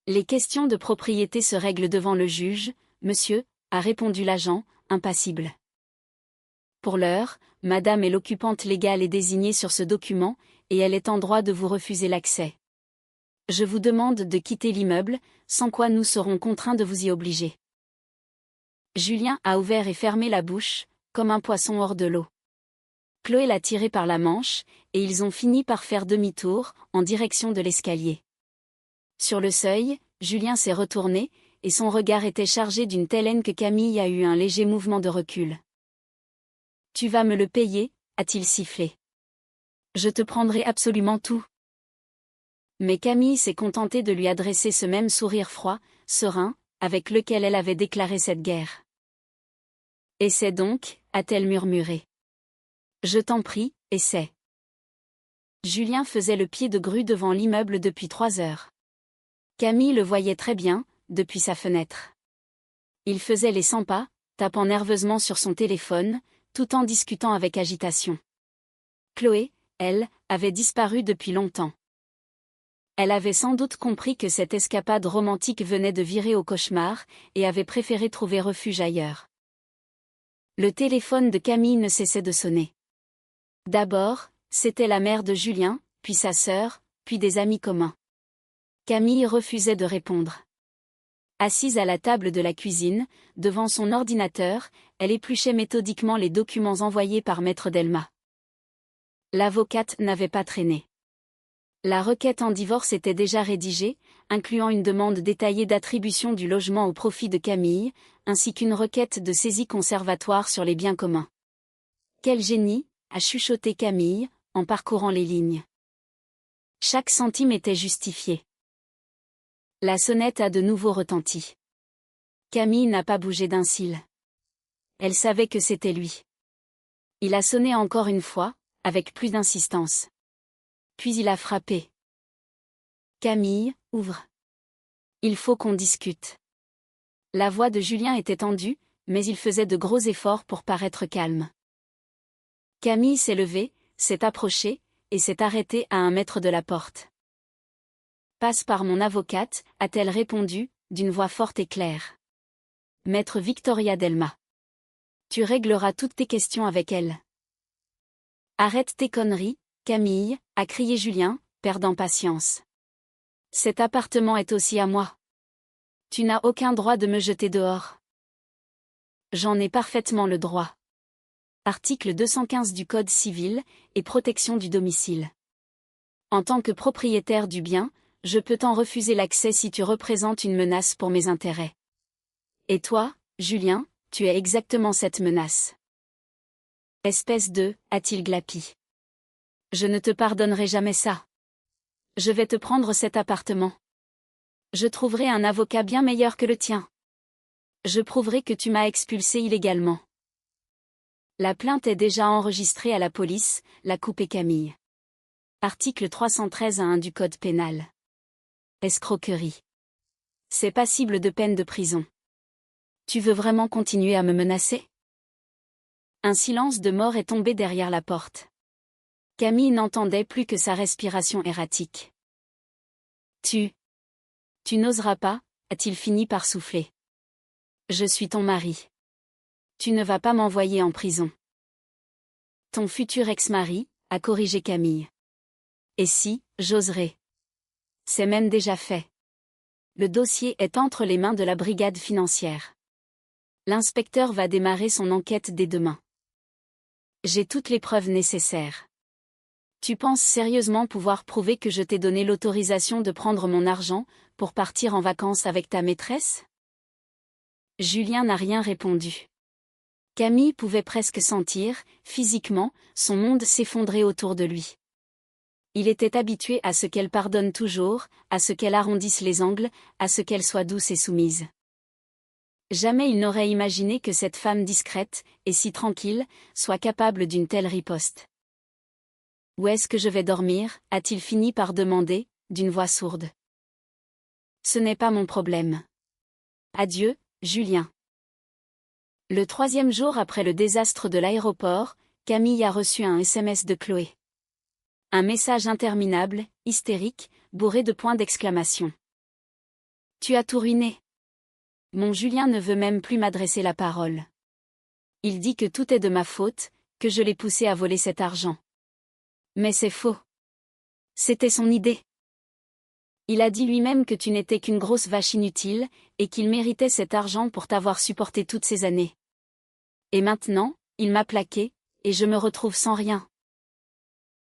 Les questions de propriété se règlent devant le juge, monsieur, a répondu l'agent, impassible. Pour l'heure, madame est l'occupante légale et désignée sur ce document, et elle est en droit de vous refuser l'accès. Je vous demande de quitter l'immeuble, sans quoi nous serons contraints de vous y obliger. Julien a ouvert et fermé la bouche, comme un poisson hors de l'eau. Chloé l'a tiré par la manche, et ils ont fini par faire demi-tour, en direction de l'escalier. Sur le seuil, Julien s'est retourné, et son regard était chargé d'une telle haine que Camille a eu un léger mouvement de recul. « Tu vas me le payer » a-t-il sifflé. « Je te prendrai absolument tout. » Mais Camille s'est contentée de lui adresser ce même sourire froid, serein, avec lequel elle avait déclaré cette guerre. « Essaie donc » a-t-elle murmuré. « Je t'en prie, essaie. » Julien faisait le pied de grue devant l'immeuble depuis 3 heures. Camille le voyait très bien, depuis sa fenêtre. Il faisait les 100 pas, tapant nerveusement sur son téléphone, tout en discutant avec agitation. Chloé, elle, avait disparu depuis longtemps. Elle avait sans doute compris que cette escapade romantique venait de virer au cauchemar, et avait préféré trouver refuge ailleurs. Le téléphone de Camille ne cessait de sonner. D'abord, c'était la mère de Julien, puis sa sœur, puis des amis communs. Camille refusait de répondre. Assise à la table de la cuisine, devant son ordinateur, elle épluchait méthodiquement les documents envoyés par Maître Delma. L'avocate n'avait pas traîné. La requête en divorce était déjà rédigée, incluant une demande détaillée d'attribution du logement au profit de Camille, ainsi qu'une requête de saisie conservatoire sur les biens communs. Quel génie, a chuchoté Camille, en parcourant les lignes. Chaque centime était justifié. La sonnette a de nouveau retenti. Camille n'a pas bougé d'un cil. Elle savait que c'était lui. Il a sonné encore une fois, avec plus d'insistance. Puis il a frappé. Camille, ouvre. Il faut qu'on discute. La voix de Julien était tendue, mais il faisait de gros efforts pour paraître calme. Camille s'est levée, s'est approchée, et s'est arrêtée à 1 mètre de la porte. Passe par mon avocate, a-t-elle répondu, d'une voix forte et claire. Maître Victoria Delma. Tu régleras toutes tes questions avec elle. Arrête tes conneries, Camille, a crié Julien, perdant patience. Cet appartement est aussi à moi. Tu n'as aucun droit de me jeter dehors. J'en ai parfaitement le droit. Article 215 du Code civil, et protection du domicile. En tant que propriétaire du bien, je peux t'en refuser l'accès si tu représentes une menace pour mes intérêts. Et toi, Julien, tu es exactement cette menace. Espèce de, a-t-il glapi. Je ne te pardonnerai jamais ça. Je vais te prendre cet appartement. Je trouverai un avocat bien meilleur que le tien. Je prouverai que tu m'as expulsé illégalement. La plainte est déjà enregistrée à la police, l'a coupé Camille. Article 313-1 du Code pénal. Escroquerie. C'est passible de peine de prison. Tu veux vraiment continuer à me menacer? Un silence de mort est tombé derrière la porte. Camille n'entendait plus que sa respiration erratique. Tu n'oseras pas, a-t-il fini par souffler. Je suis ton mari. Tu ne vas pas m'envoyer en prison. Ton futur ex-mari, a corrigé Camille. Et si, j'oserais. C'est même déjà fait. Le dossier est entre les mains de la brigade financière. L'inspecteur va démarrer son enquête dès demain. J'ai toutes les preuves nécessaires. Tu penses sérieusement pouvoir prouver que je t'ai donné l'autorisation de prendre mon argent, pour partir en vacances avec ta maîtresse? Julien n'a rien répondu. Camille pouvait presque sentir, physiquement, son monde s'effondrer autour de lui. Il était habitué à ce qu'elle pardonne toujours, à ce qu'elle arrondisse les angles, à ce qu'elle soit douce et soumise. Jamais il n'aurait imaginé que cette femme discrète, et si tranquille, soit capable d'une telle riposte. Où est-ce que je vais dormir, a-t-il fini par demander, d'une voix sourde. Ce n'est pas mon problème. Adieu, Julien. Le 3e jour après le désastre de l'aéroport, Camille a reçu un SMS de Chloé. Un message interminable, hystérique, bourré de points d'exclamation. Tu as tout ruiné. Mon Julien ne veut même plus m'adresser la parole. Il dit que tout est de ma faute, que je l'ai poussé à voler cet argent. Mais c'est faux. C'était son idée. Il a dit lui-même que tu n'étais qu'une grosse vache inutile, et qu'il méritait cet argent pour t'avoir supporté toutes ces années. Et maintenant, il m'a plaqué, et je me retrouve sans rien.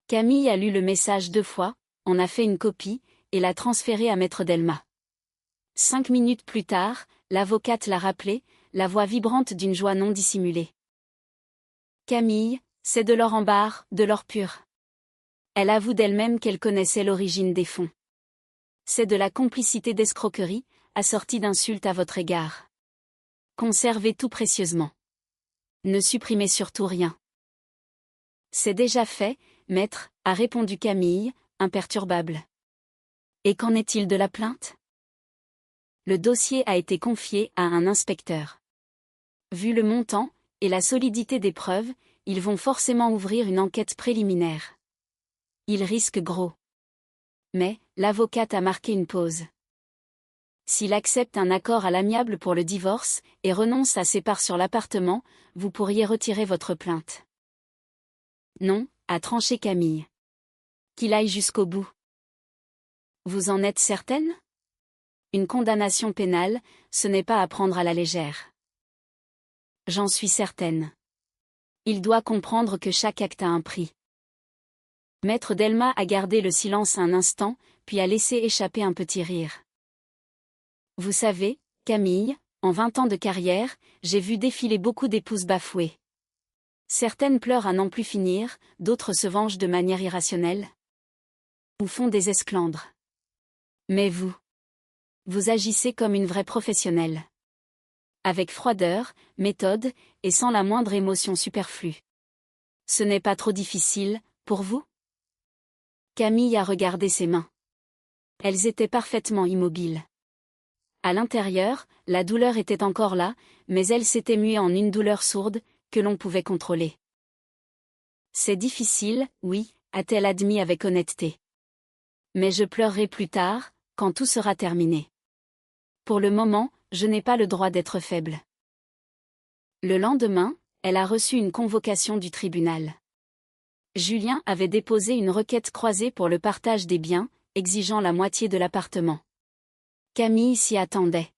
Camille a lu le message 2 fois, en a fait une copie, et l'a transféré à Maître Delma. 5 minutes plus tard, l'avocate l'a rappelé, la voix vibrante d'une joie non dissimulée. Camille, c'est de l'or en barre, de l'or pur. Elle avoue d'elle-même qu'elle connaissait l'origine des fonds. C'est de la complicité d'escroquerie, assortie d'insultes à votre égard. Conservez tout précieusement. Ne supprimez surtout rien. C'est déjà fait, maître, a répondu Camille, imperturbable. Et qu'en est-il de la plainte? Le dossier a été confié à un inspecteur. Vu le montant, et la solidité des preuves, ils vont forcément ouvrir une enquête préliminaire. Ils risquent gros. Mais, l'avocate a marqué une pause. S'il accepte un accord à l'amiable pour le divorce, et renonce à ses parts sur l'appartement, vous pourriez retirer votre plainte. Non, a tranché Camille. Qu'il aille jusqu'au bout. Vous en êtes certaine? Une condamnation pénale, ce n'est pas à prendre à la légère. J'en suis certaine. Il doit comprendre que chaque acte a un prix. Maître Delma a gardé le silence un instant, puis a laissé échapper un petit rire. Vous savez, Camille, en 20 ans de carrière, j'ai vu défiler beaucoup d'épouses bafouées. Certaines pleurent à n'en plus finir, d'autres se vengent de manière irrationnelle. Ou font des esclandres. Mais vous agissez comme une vraie professionnelle. Avec froideur, méthode, et sans la moindre émotion superflue. Ce n'est pas trop difficile, pour vous ? Camille a regardé ses mains. Elles étaient parfaitement immobiles. À l'intérieur, la douleur était encore là, mais elle s'était muée en une douleur sourde, que l'on pouvait contrôler. C'est difficile, oui, a-t-elle admis avec honnêteté. Mais je pleurerai plus tard, quand tout sera terminé. Pour le moment, je n'ai pas le droit d'être faible. Le lendemain, elle a reçu une convocation du tribunal. Julien avait déposé une requête croisée pour le partage des biens, exigeant la moitié de l'appartement. Camille s'y attendait.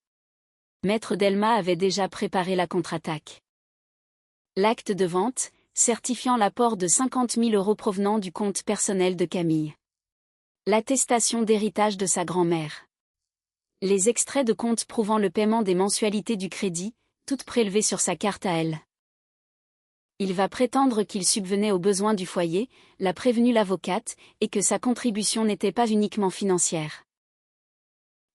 Maître Delma avait déjà préparé la contre-attaque. L'acte de vente, certifiant l'apport de 50 000 € provenant du compte personnel de Camille. L'attestation d'héritage de sa grand-mère. Les extraits de compte prouvant le paiement des mensualités du crédit, toutes prélevées sur sa carte à elle. Il va prétendre qu'il subvenait aux besoins du foyer, l'a prévenu l'avocate, et que sa contribution n'était pas uniquement financière.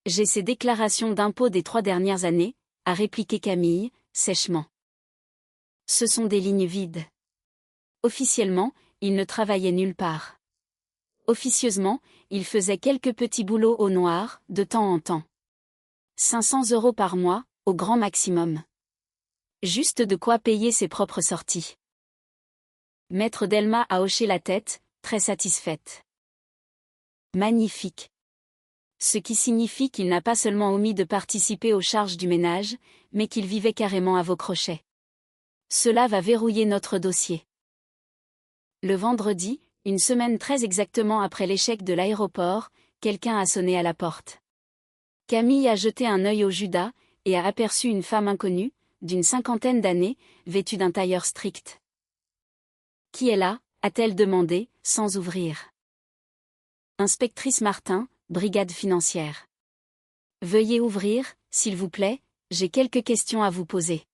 J'ai ses déclarations d'impôts des 3 dernières années, a répliqué Camille, sèchement. Ce sont des lignes vides. Officiellement, il ne travaillait nulle part. Officieusement, il faisait quelques petits boulots au noir, de temps en temps. 500 € par mois, au grand maximum. Juste de quoi payer ses propres sorties. Maître Delma a hoché la tête, très satisfaite. Magnifique. Ce qui signifie qu'il n'a pas seulement omis de participer aux charges du ménage, mais qu'il vivait carrément à vos crochets. Cela va verrouiller notre dossier. Le vendredi, une semaine très exactement après l'échec de l'aéroport, quelqu'un a sonné à la porte. Camille a jeté un œil au Judas, et a aperçu une femme inconnue, d'une 50aine d'années, vêtue d'un tailleur strict. « Qui est là » a-t-elle demandé, sans ouvrir. « Inspectrice Martin, brigade financière. »« Veuillez ouvrir, s'il vous plaît, j'ai quelques questions à vous poser. »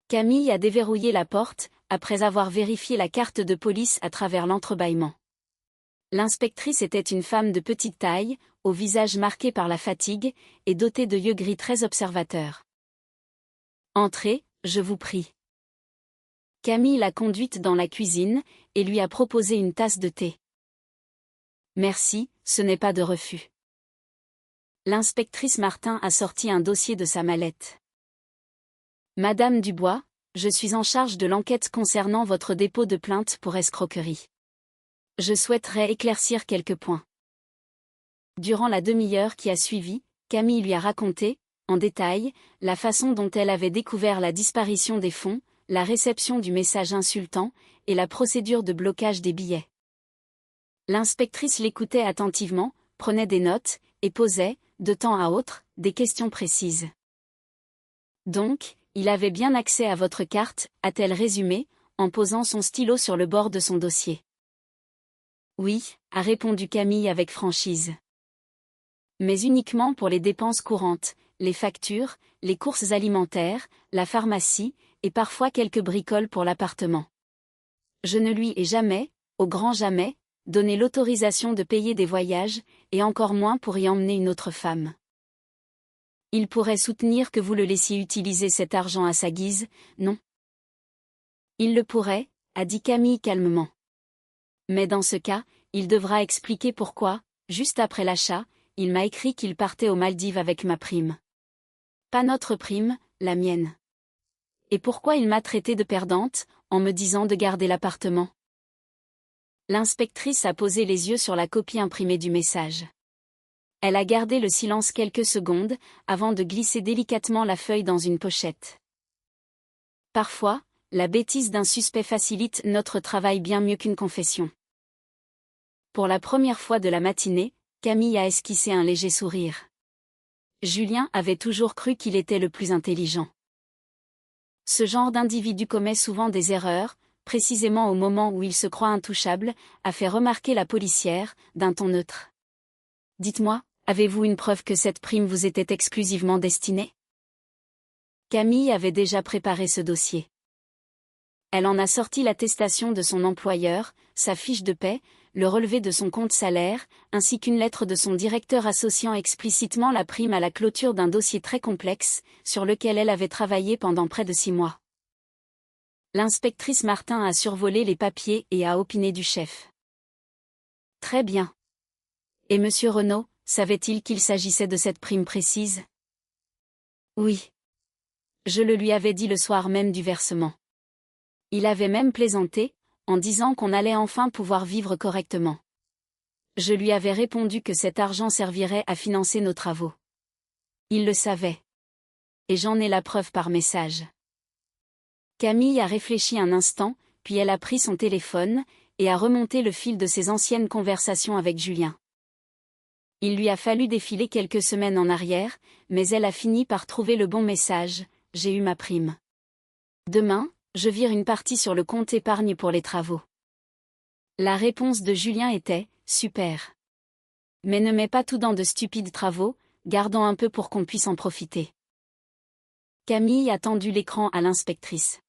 Camille a déverrouillé la porte, après avoir vérifié la carte de police à travers l'entrebâillement. L'inspectrice était une femme de petite taille, au visage marqué par la fatigue, et dotée de yeux gris très observateurs. « Entrez, je vous prie. » Camille l'a conduite dans la cuisine, et lui a proposé une tasse de thé. « Merci, ce n'est pas de refus. » L'inspectrice Martin a sorti un dossier de sa mallette. « Madame Dubois, je suis en charge de l'enquête concernant votre dépôt de plainte pour escroquerie. Je souhaiterais éclaircir quelques points. » Durant la demi-heure qui a suivi, Camille lui a raconté, en détail, la façon dont elle avait découvert la disparition des fonds, la réception du message insultant, et la procédure de blocage des billets. L'inspectrice l'écoutait attentivement, prenait des notes, et posait, de temps à autre, des questions précises. « Donc, il avait bien accès à votre carte, a-t-elle résumé, en posant son stylo sur le bord de son dossier. « Oui, a répondu Camille avec franchise. Mais uniquement pour les dépenses courantes, les factures, les courses alimentaires, la pharmacie, et parfois quelques bricoles pour l'appartement. Je ne lui ai jamais, au grand jamais, donné l'autorisation de payer des voyages, et encore moins pour y emmener une autre femme. Il pourrait soutenir que vous le laissiez utiliser cet argent à sa guise, non? Il le pourrait, a dit Camille calmement. Mais dans ce cas, il devra expliquer pourquoi, juste après l'achat, il m'a écrit qu'il partait aux Maldives avec ma prime. Pas notre prime, la mienne. Et pourquoi il m'a traitée de perdante, en me disant de garder l'appartement? L'inspectrice a posé les yeux sur la copie imprimée du message. Elle a gardé le silence quelques secondes, avant de glisser délicatement la feuille dans une pochette. Parfois, la bêtise d'un suspect facilite notre travail bien mieux qu'une confession. Pour la première fois de la matinée, Camille a esquissé un léger sourire. Julien avait toujours cru qu'il était le plus intelligent. Ce genre d'individu commet souvent des erreurs, précisément au moment où il se croit intouchable, a fait remarquer la policière, d'un ton neutre. Dites-moi, avez-vous une preuve que cette prime vous était exclusivement destinée? Camille avait déjà préparé ce dossier. Elle en a sorti l'attestation de son employeur, sa fiche de paie, le relevé de son compte salaire, ainsi qu'une lettre de son directeur associant explicitement la prime à la clôture d'un dossier très complexe, sur lequel elle avait travaillé pendant près de 6 mois. L'inspectrice Martin a survolé les papiers et a opiné du chef. Très bien. Et monsieur Renaud, savait-il qu'il s'agissait de cette prime précise? Oui. Je le lui avais dit le soir même du versement. Il avait même plaisanté, en disant qu'on allait enfin pouvoir vivre correctement. Je lui avais répondu que cet argent servirait à financer nos travaux. Il le savait. Et j'en ai la preuve par message. Camille a réfléchi un instant, puis elle a pris son téléphone, et a remonté le fil de ses anciennes conversations avec Julien. Il lui a fallu défiler quelques semaines en arrière, mais elle a fini par trouver le bon message: j'ai eu ma prime. Demain, je vire une partie sur le compte épargne pour les travaux. La réponse de Julien était: super. Mais ne mets pas tout dans de stupides travaux, gardons un peu pour qu'on puisse en profiter. Camille a tendu l'écran à l'inspectrice.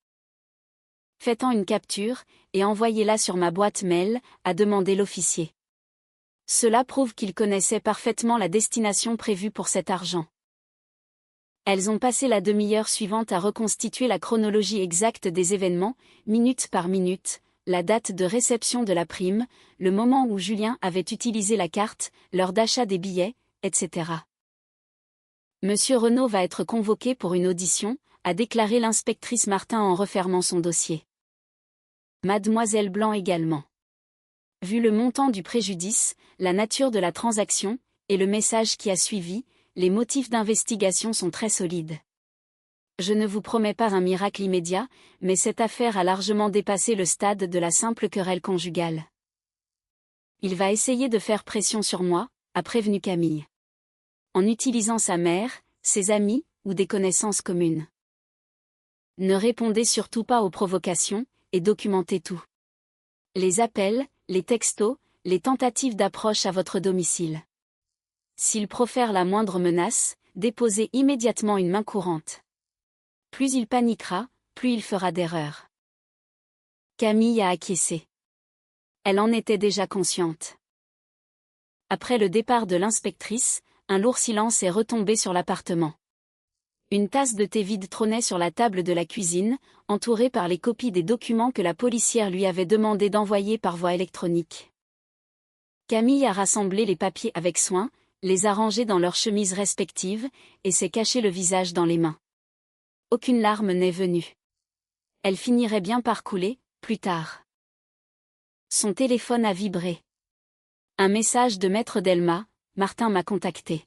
Faites-en une capture, et envoyez-la sur ma boîte mail, a demandé l'officier. Cela prouve qu'il connaissait parfaitement la destination prévue pour cet argent. Elles ont passé la demi-heure suivante à reconstituer la chronologie exacte des événements, minute par minute, la date de réception de la prime, le moment où Julien avait utilisé la carte, l'heure d'achat des billets, etc. Monsieur Renaud va être convoqué pour une audition, a déclaré l'inspectrice Martin en refermant son dossier. Mademoiselle Blanc également. Vu le montant du préjudice, la nature de la transaction, et le message qui a suivi, les motifs d'investigation sont très solides. Je ne vous promets pas un miracle immédiat, mais cette affaire a largement dépassé le stade de la simple querelle conjugale. Il va essayer de faire pression sur moi, a prévenu Camille. En utilisant sa mère, ses amis, ou des connaissances communes. Ne répondez surtout pas aux provocations, et documentez tout. Les appels, les textos, les tentatives d'approche à votre domicile. S'il profère la moindre menace, déposez immédiatement une main courante. Plus il paniquera, plus il fera d'erreurs. Camille a acquiescé. Elle en était déjà consciente. Après le départ de l'inspectrice, un lourd silence est retombé sur l'appartement. Une tasse de thé vide trônait sur la table de la cuisine, entourée par les copies des documents que la policière lui avait demandé d'envoyer par voie électronique. Camille a rassemblé les papiers avec soin, les a rangés dans leurs chemises respectives, et s'est caché le visage dans les mains. Aucune larme n'est venue. Elle finirait bien par couler, plus tard. Son téléphone a vibré. Un message de Maître Delma: Martin m'a contacté.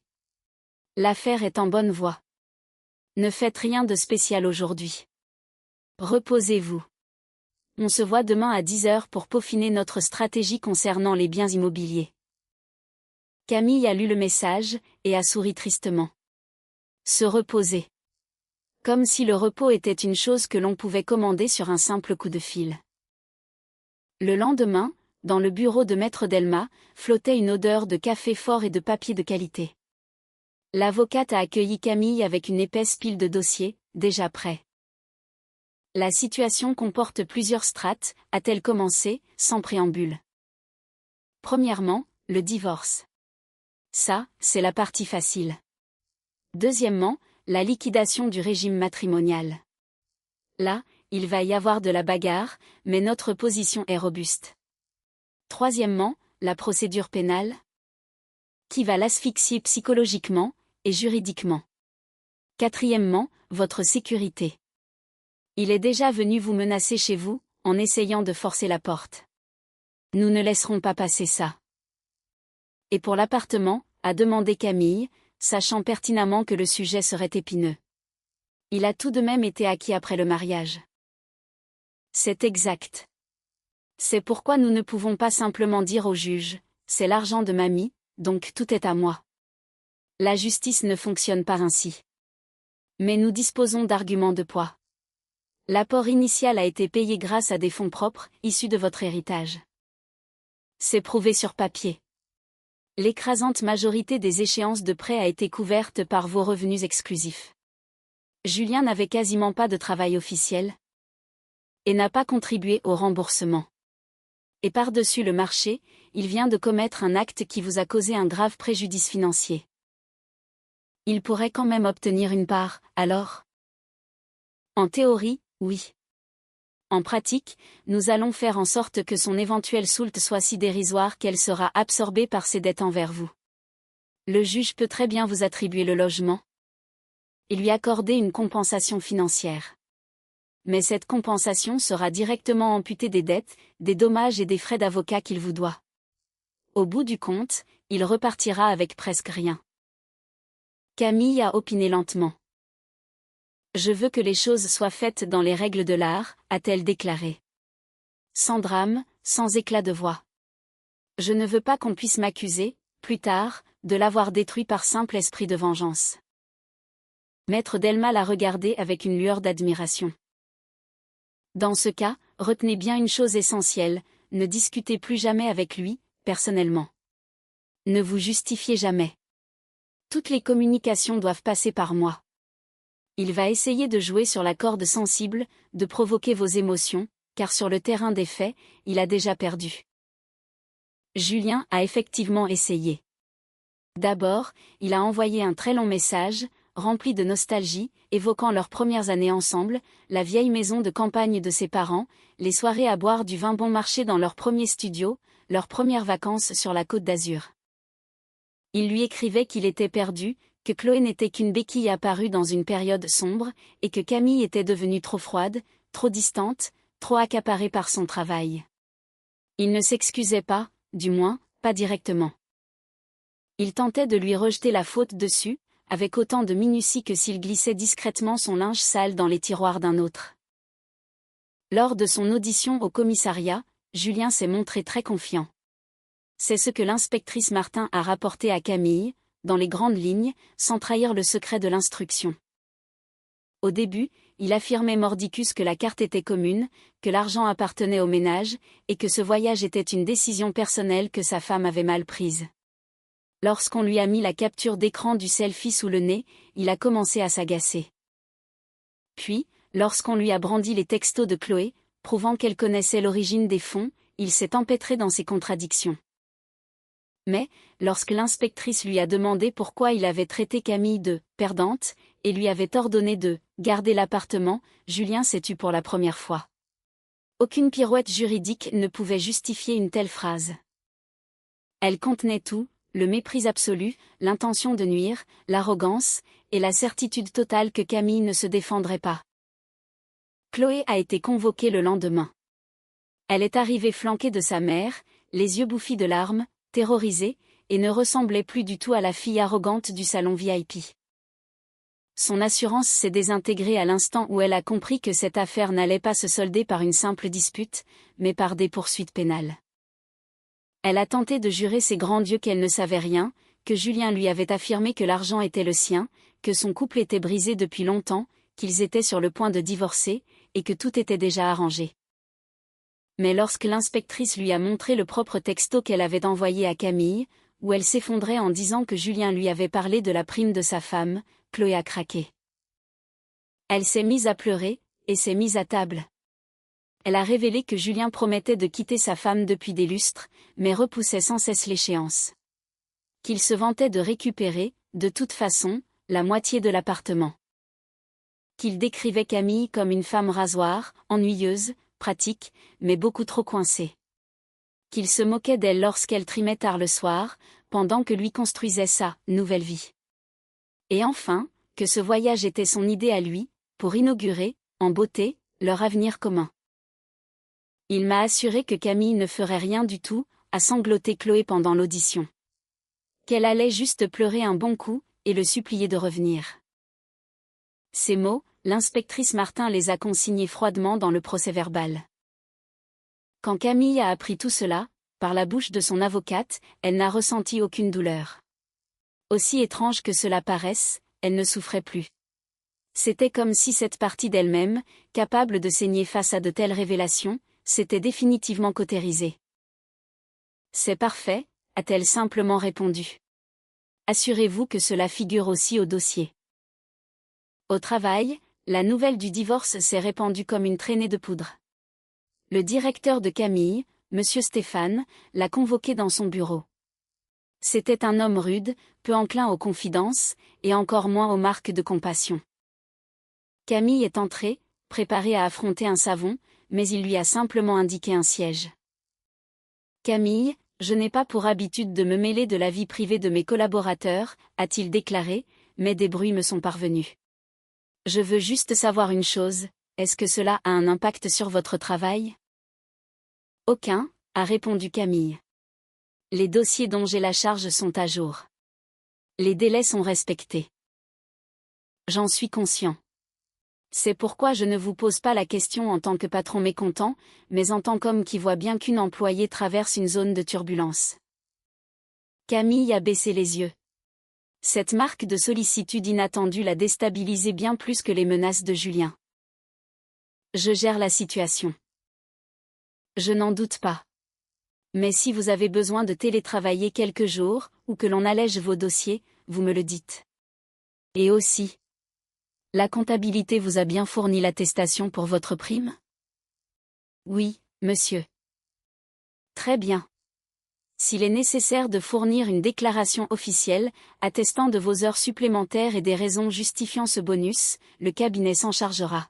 L'affaire est en bonne voie. Ne faites rien de spécial aujourd'hui. Reposez-vous. On se voit demain à 10h pour peaufiner notre stratégie concernant les biens immobiliers. Camille a lu le message, et a souri tristement. Se reposer. Comme si le repos était une chose que l'on pouvait commander sur un simple coup de fil. Le lendemain, dans le bureau de Maître Delma, flottait une odeur de café fort et de papier de qualité. L'avocate a accueilli Camille avec une épaisse pile de dossiers, déjà prêts. La situation comporte plusieurs strates, a-t-elle commencé, sans préambule. Premièrement, le divorce. Ça, c'est la partie facile. Deuxièmement, la liquidation du régime matrimonial. Là, il va y avoir de la bagarre, mais notre position est robuste. Troisièmement, la procédure pénale. Qui va l'asphyxier psychologiquement et juridiquement. Quatrièmement, votre sécurité. Il est déjà venu vous menacer chez vous, en essayant de forcer la porte. Nous ne laisserons pas passer ça. Et pour l'appartement, a demandé Camille, sachant pertinemment que le sujet serait épineux. Il a tout de même été acquis après le mariage. C'est exact. C'est pourquoi nous ne pouvons pas simplement dire au juge: c'est l'argent de mamie, donc tout est à moi. La justice ne fonctionne pas ainsi. Mais nous disposons d'arguments de poids. L'apport initial a été payé grâce à des fonds propres, issus de votre héritage. C'est prouvé sur papier. L'écrasante majorité des échéances de prêt a été couverte par vos revenus exclusifs. Julien n'avait quasiment pas de travail officiel et n'a pas contribué au remboursement. Et par-dessus le marché, il vient de commettre un acte qui vous a causé un grave préjudice financier. Il pourrait quand même obtenir une part, alors? En théorie, oui. En pratique, nous allons faire en sorte que son éventuelle soulte soit si dérisoire qu'elle sera absorbée par ses dettes envers vous. Le juge peut très bien vous attribuer le logement et lui accorder une compensation financière. Mais cette compensation sera directement amputée des dettes, des dommages et des frais d'avocat qu'il vous doit. Au bout du compte, il repartira avec presque rien. Camille a opiné lentement. Je veux que les choses soient faites dans les règles de l'art, a-t-elle déclaré. Sans drame, sans éclat de voix. Je ne veux pas qu'on puisse m'accuser, plus tard, de l'avoir détruit par simple esprit de vengeance. Maître Delma l'a regardé avec une lueur d'admiration. Dans ce cas, retenez bien une chose essentielle, ne discutez plus jamais avec lui, personnellement. Ne vous justifiez jamais. Toutes les communications doivent passer par moi. Il va essayer de jouer sur la corde sensible, de provoquer vos émotions, car sur le terrain des faits, il a déjà perdu. Julien a effectivement essayé. D'abord, il a envoyé un très long message, rempli de nostalgie, évoquant leurs premières années ensemble, la vieille maison de campagne de ses parents, les soirées à boire du vin bon marché dans leur premier studio, leurs premières vacances sur la Côte d'Azur. Il lui écrivait qu'il était perdu, que Chloé n'était qu'une béquille apparue dans une période sombre, et que Camille était devenue trop froide, trop distante, trop accaparée par son travail. Il ne s'excusait pas, du moins, pas directement. Il tentait de lui rejeter la faute dessus, avec autant de minutie que s'il glissait discrètement son linge sale dans les tiroirs d'un autre. Lors de son audition au commissariat, Julien s'est montré très confiant. C'est ce que l'inspectrice Martin a rapporté à Camille, dans les grandes lignes, sans trahir le secret de l'instruction. Au début, il affirmait mordicus que la carte était commune, que l'argent appartenait au ménage, et que ce voyage était une décision personnelle que sa femme avait mal prise. Lorsqu'on lui a mis la capture d'écran du selfie sous le nez, il a commencé à s'agacer. Puis, lorsqu'on lui a brandi les textos de Chloé, prouvant qu'elle connaissait l'origine des fonds, il s'est empêtré dans ses contradictions. Mais, lorsque l'inspectrice lui a demandé pourquoi il avait traité Camille de « perdante » et lui avait ordonné de « garder l'appartement », Julien s'est tu pour la première fois. Aucune pirouette juridique ne pouvait justifier une telle phrase. Elle contenait tout, le mépris absolu, l'intention de nuire, l'arrogance, et la certitude totale que Camille ne se défendrait pas. Chloé a été convoquée le lendemain. Elle est arrivée flanquée de sa mère, les yeux bouffis de larmes, terrorisée, et ne ressemblait plus du tout à la fille arrogante du salon VIP. Son assurance s'est désintégrée à l'instant où elle a compris que cette affaire n'allait pas se solder par une simple dispute, mais par des poursuites pénales. Elle a tenté de jurer ses grands dieux qu'elle ne savait rien, que Julien lui avait affirmé que l'argent était le sien, que son couple était brisé depuis longtemps, qu'ils étaient sur le point de divorcer, et que tout était déjà arrangé. Mais lorsque l'inspectrice lui a montré le propre texto qu'elle avait envoyé à Camille, où elle s'effondrait en disant que Julien lui avait parlé de la prime de sa femme, Chloé a craqué. Elle s'est mise à pleurer, et s'est mise à table. Elle a révélé que Julien promettait de quitter sa femme depuis des lustres, mais repoussait sans cesse l'échéance. Qu'il se vantait de récupérer, de toute façon, la moitié de l'appartement. Qu'il décrivait Camille comme une femme rasoir, ennuyeuse, pratique, mais beaucoup trop coincée. Qu'il se moquait d'elle lorsqu'elle trimait tard le soir, pendant que lui construisait sa nouvelle vie. Et enfin, que ce voyage était son idée à lui, pour inaugurer, en beauté, leur avenir commun. Il m'a assuré que Camille ne ferait rien du tout, a sangloté Chloé pendant l'audition. Qu'elle allait juste pleurer un bon coup, et le supplier de revenir. Ces mots, l'inspectrice Martin les a consignés froidement dans le procès-verbal. Quand Camille a appris tout cela, par la bouche de son avocate, elle n'a ressenti aucune douleur. Aussi étrange que cela paraisse, elle ne souffrait plus. C'était comme si cette partie d'elle-même, capable de saigner face à de telles révélations, s'était définitivement cautérisée. C'est parfait, a-t-elle simplement répondu. Assurez-vous que cela figure aussi au dossier. Au travail, la nouvelle du divorce s'est répandue comme une traînée de poudre. Le directeur de Camille, M. Stéphane, l'a convoqué dans son bureau. C'était un homme rude, peu enclin aux confidences, et encore moins aux marques de compassion. Camille est entrée, préparée à affronter un savon, mais il lui a simplement indiqué un siège. Camille, je n'ai pas pour habitude de me mêler de la vie privée de mes collaborateurs, a-t-il déclaré, mais des bruits me sont parvenus. Je veux juste savoir une chose, est-ce que cela a un impact sur votre travail? Aucun, a répondu Camille. Les dossiers dont j'ai la charge sont à jour. Les délais sont respectés. J'en suis conscient. C'est pourquoi je ne vous pose pas la question en tant que patron mécontent, mais en tant qu'homme qui voit bien qu'une employée traverse une zone de turbulence. Camille a baissé les yeux. Cette marque de sollicitude inattendue l'a déstabilisé bien plus que les menaces de Julien. Je gère la situation. Je n'en doute pas. Mais si vous avez besoin de télétravailler quelques jours, ou que l'on allège vos dossiers, vous me le dites. Et aussi, la comptabilité vous a bien fourni l'attestation pour votre prime? Oui, monsieur. Très bien. S'il est nécessaire de fournir une déclaration officielle, attestant de vos heures supplémentaires et des raisons justifiant ce bonus, le cabinet s'en chargera.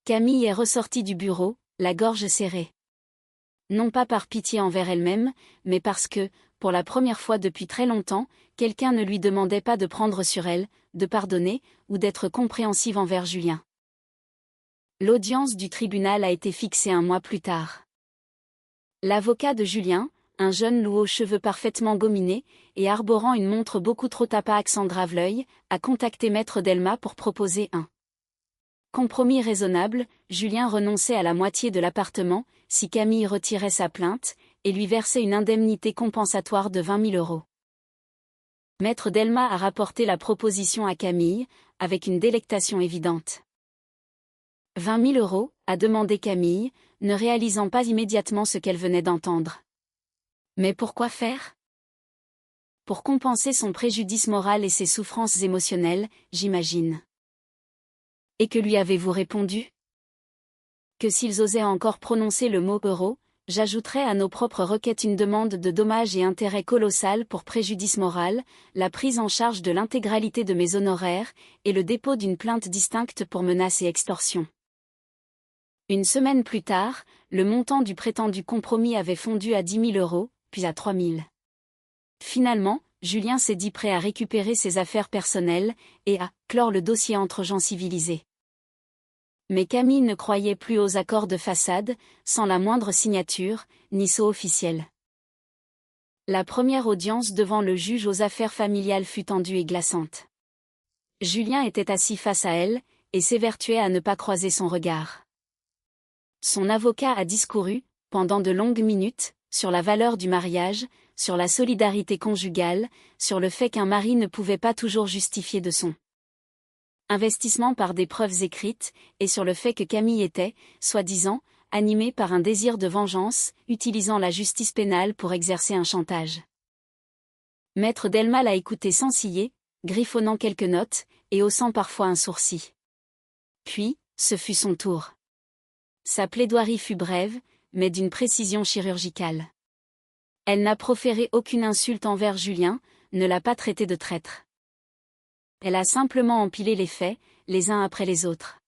Camille est ressortie du bureau, la gorge serrée. Non pas par pitié envers elle-même, mais parce que, pour la première fois depuis très longtemps, quelqu'un ne lui demandait pas de prendre sur elle, de pardonner, ou d'être compréhensive envers Julien. L'audience du tribunal a été fixée un mois plus tard. L'avocat de Julien, un jeune loup aux cheveux parfaitement gominés, et arborant une montre beaucoup trop tapa accent grave-l'œil, a contacté Maître Delma pour proposer un compromis raisonnable. Julien renonçait à la moitié de l'appartement, si Camille retirait sa plainte, et lui versait une indemnité compensatoire de 20 000 €. Maître Delma a rapporté la proposition à Camille, avec une délectation évidente. 20 000 €, a demandé Camille, ne réalisant pas immédiatement ce qu'elle venait d'entendre. Mais pourquoi faire? Pour compenser son préjudice moral et ses souffrances émotionnelles, j'imagine. Et que lui avez-vous répondu? Que s'ils osaient encore prononcer le mot euro, j'ajouterais à nos propres requêtes une demande de dommages et intérêts colossal pour préjudice moral, la prise en charge de l'intégralité de mes honoraires, et le dépôt d'une plainte distincte pour menaces et extorsion. Une semaine plus tard, le montant du prétendu compromis avait fondu à 10 000 €, puis à 3 000. Finalement, Julien s'est dit prêt à récupérer ses affaires personnelles, et à clore le dossier entre gens civilisés. Mais Camille ne croyait plus aux accords de façade, sans la moindre signature, ni sceau officiel. La première audience devant le juge aux affaires familiales fut tendue et glaçante. Julien était assis face à elle, et s'évertuait à ne pas croiser son regard. Son avocat a discouru, pendant de longues minutes, sur la valeur du mariage, sur la solidarité conjugale, sur le fait qu'un mari ne pouvait pas toujours justifier de son investissement par des preuves écrites, et sur le fait que Camille était, soi-disant, animée par un désir de vengeance, utilisant la justice pénale pour exercer un chantage. Maître Delma l'a écouté sans ciller, griffonnant quelques notes, et haussant parfois un sourcil. Puis, ce fut son tour. Sa plaidoirie fut brève, mais d'une précision chirurgicale. Elle n'a proféré aucune insulte envers Julien, ne l'a pas traité de traître. Elle a simplement empilé les faits, les uns après les autres.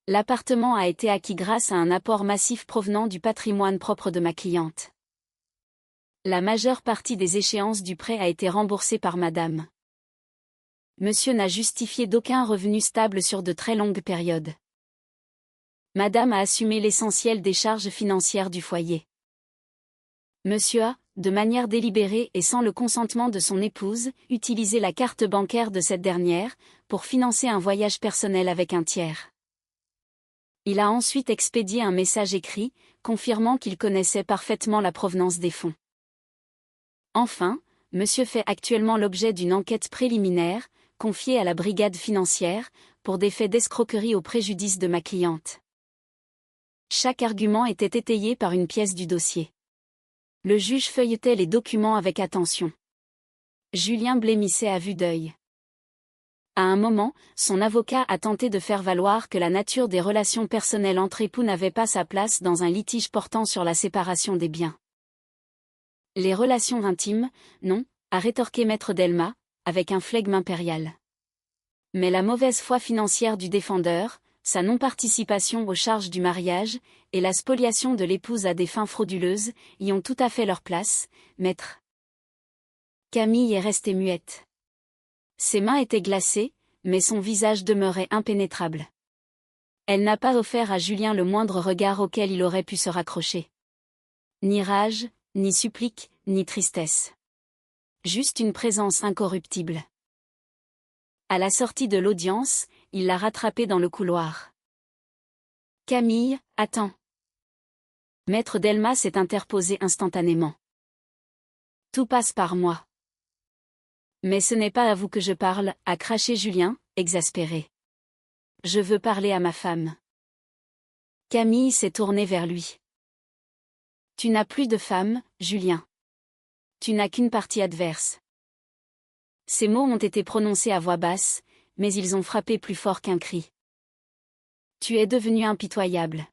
L'appartement a été acquis grâce à un apport massif provenant du patrimoine propre de ma cliente. La majeure partie des échéances du prêt a été remboursée par madame. Monsieur n'a justifié d'aucun revenu stable sur de très longues périodes. Madame a assumé l'essentiel des charges financières du foyer. Monsieur a, de manière délibérée et sans le consentement de son épouse, utilisé la carte bancaire de cette dernière, pour financer un voyage personnel avec un tiers. Il a ensuite expédié un message écrit, confirmant qu'il connaissait parfaitement la provenance des fonds. Enfin, monsieur fait actuellement l'objet d'une enquête préliminaire, confié à la brigade financière, pour des faits d'escroquerie au préjudice de ma cliente. Chaque argument était étayé par une pièce du dossier. Le juge feuilletait les documents avec attention. Julien blêmissait à vue d'œil. À un moment, son avocat a tenté de faire valoir que la nature des relations personnelles entre époux n'avait pas sa place dans un litige portant sur la séparation des biens. Les relations intimes, non, a rétorqué maître Delmas, avec un flegme impérial. Mais la mauvaise foi financière du défendeur, sa non-participation aux charges du mariage, et la spoliation de l'épouse à des fins frauduleuses, y ont tout à fait leur place, maître. Camille est restée muette. Ses mains étaient glacées, mais son visage demeurait impénétrable. Elle n'a pas offert à Julien le moindre regard auquel il aurait pu se raccrocher. Ni rage, ni supplique, ni tristesse. Juste une présence incorruptible. À la sortie de l'audience, il l'a rattrapée dans le couloir. « Camille, attends !» Maître Delmas s'est interposé instantanément. « Tout passe par moi. » « Mais ce n'est pas à vous que je parle, » a craché Julien, exaspéré. « Je veux parler à ma femme. » Camille s'est tournée vers lui. « Tu n'as plus de femme, Julien. Tu n'as qu'une partie adverse. » Ces mots ont été prononcés à voix basse, mais ils ont frappé plus fort qu'un cri. « Tu es devenu impitoyable. »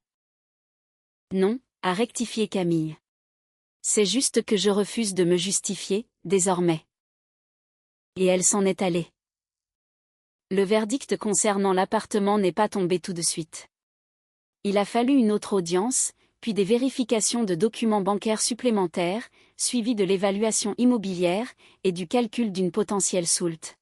« Non, » a rectifié Camille. « C'est juste que je refuse de me justifier, désormais. » Et elle s'en est allée. Le verdict concernant l'appartement n'est pas tombé tout de suite. Il a fallu une autre audience, puis des vérifications de documents bancaires supplémentaires, suivies de l'évaluation immobilière, et du calcul d'une potentielle soulte.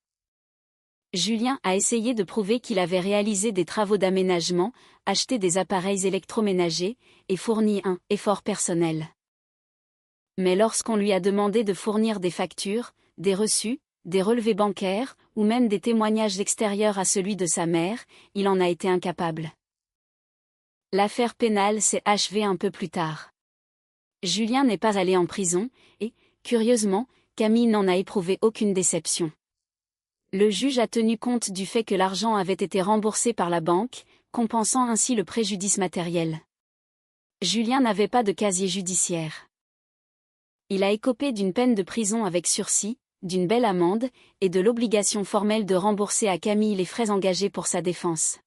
Julien a essayé de prouver qu'il avait réalisé des travaux d'aménagement, acheté des appareils électroménagers, et fourni un effort personnel. Mais lorsqu'on lui a demandé de fournir des factures, des reçus, des relevés bancaires, ou même des témoignages extérieurs à celui de sa mère, il en a été incapable. L'affaire pénale s'est achevée un peu plus tard. Julien n'est pas allé en prison, et, curieusement, Camille n'en a éprouvé aucune déception. Le juge a tenu compte du fait que l'argent avait été remboursé par la banque, compensant ainsi le préjudice matériel. Julien n'avait pas de casier judiciaire. Il a écopé d'une peine de prison avec sursis, d'une belle amende, et de l'obligation formelle de rembourser à Camille les frais engagés pour sa défense.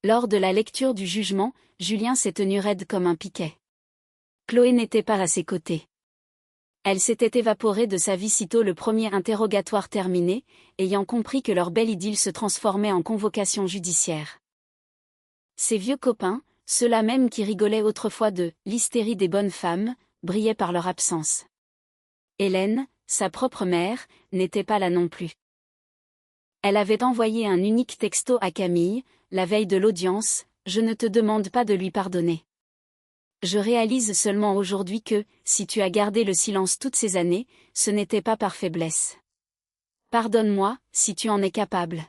Lors de la lecture du jugement, Julien s'est tenu raide comme un piquet. Chloé n'était pas à ses côtés. Elle s'était évaporée de sa vie sitôt le premier interrogatoire terminé, ayant compris que leur belle idylle se transformait en convocation judiciaire. Ses vieux copains, ceux-là même qui rigolaient autrefois de « l'hystérie des bonnes femmes », brillaient par leur absence. Hélène, sa propre mère, n'était pas là non plus. Elle avait envoyé un unique texto à Camille, la veille de l'audience, « Je ne te demande pas de lui pardonner. Je réalise seulement aujourd'hui que, si tu as gardé le silence toutes ces années, ce n'était pas par faiblesse. Pardonne-moi, si tu en es capable. »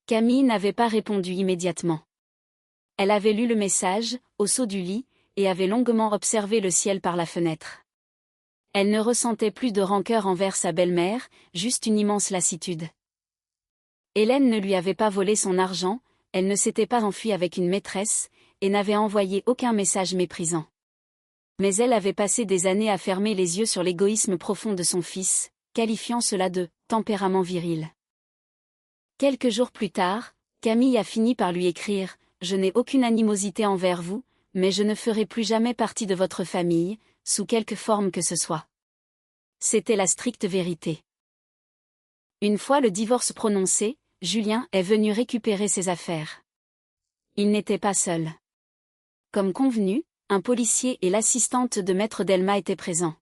Camille n'avait pas répondu immédiatement. Elle avait lu le message, au saut du lit, et avait longuement observé le ciel par la fenêtre. Elle ne ressentait plus de rancœur envers sa belle-mère, juste une immense lassitude. Hélène ne lui avait pas volé son argent, elle ne s'était pas enfuie avec une maîtresse, et n'avait envoyé aucun message méprisant. Mais elle avait passé des années à fermer les yeux sur l'égoïsme profond de son fils, qualifiant cela de « tempérament viril ». Quelques jours plus tard, Camille a fini par lui écrire « Je n'ai aucune animosité envers vous, mais je ne ferai plus jamais partie de votre famille, sous quelque forme que ce soit. » C'était la stricte vérité. Une fois le divorce prononcé, Julien est venu récupérer ses affaires. Il n'était pas seul. Comme convenu, un policier et l'assistante de maître Delmas étaient présents.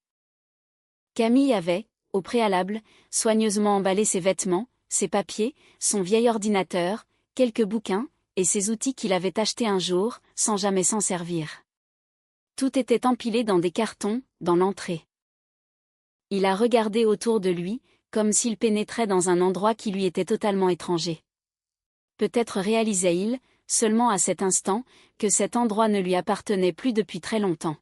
Camille avait, au préalable, soigneusement emballé ses vêtements, ses papiers, son vieil ordinateur, quelques bouquins, et ses outils qu'il avait achetés un jour, sans jamais s'en servir. Tout était empilé dans des cartons, dans l'entrée. Il a regardé autour de lui, comme s'il pénétrait dans un endroit qui lui était totalement étranger. Peut-être réalisait-il, seulement à cet instant, que cet endroit ne lui appartenait plus depuis très longtemps.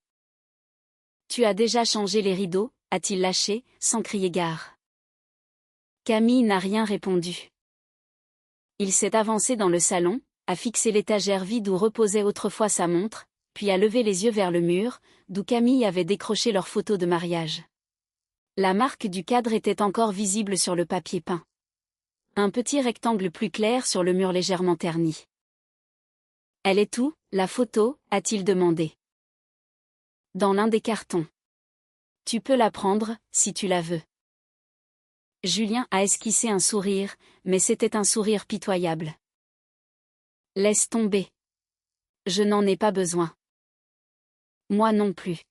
« Tu as déjà changé les rideaux » a-t-il lâché, sans crier gare. Camille n'a rien répondu. Il s'est avancé dans le salon, a fixé l'étagère vide où reposait autrefois sa montre, puis a levé les yeux vers le mur, d'où Camille avait décroché leur photo de mariage. La marque du cadre était encore visible sur le papier peint. Un petit rectangle plus clair sur le mur légèrement terni. « Elle est où, la photo ?» a-t-il demandé. « Dans l'un des cartons. Tu peux la prendre, si tu la veux. » Julien a esquissé un sourire, mais c'était un sourire pitoyable. « Laisse tomber. Je n'en ai pas besoin. » Moi non plus.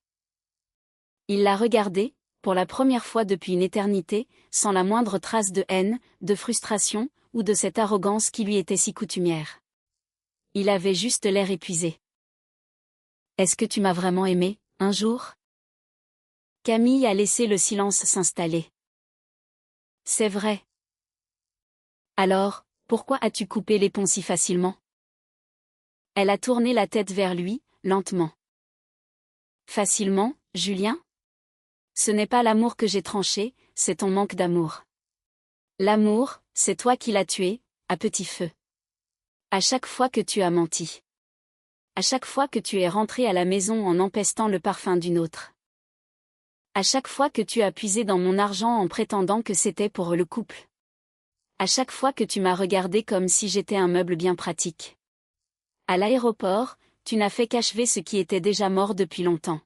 Il l'a regardée, pour la première fois depuis une éternité, sans la moindre trace de haine, de frustration, ou de cette arrogance qui lui était si coutumière. Il avait juste l'air épuisé. « Est-ce que tu m'as vraiment aimé, un jour ?» Camille a laissé le silence s'installer. « C'est vrai. Alors, pourquoi as-tu coupé les ponts si facilement ?» Elle a tourné la tête vers lui, lentement. « Facilement, Julien ? Ce n'est pas l'amour que j'ai tranché, c'est ton manque d'amour. L'amour, c'est toi qui l'as tué, à petit feu. À chaque fois que tu as menti. À chaque fois que tu es rentré à la maison en empestant le parfum d'une autre. À chaque fois que tu as puisé dans mon argent en prétendant que c'était pour le couple. À chaque fois que tu m'as regardé comme si j'étais un meuble bien pratique. À l'aéroport, tu n'as fait qu'achever ce qui était déjà mort depuis longtemps. »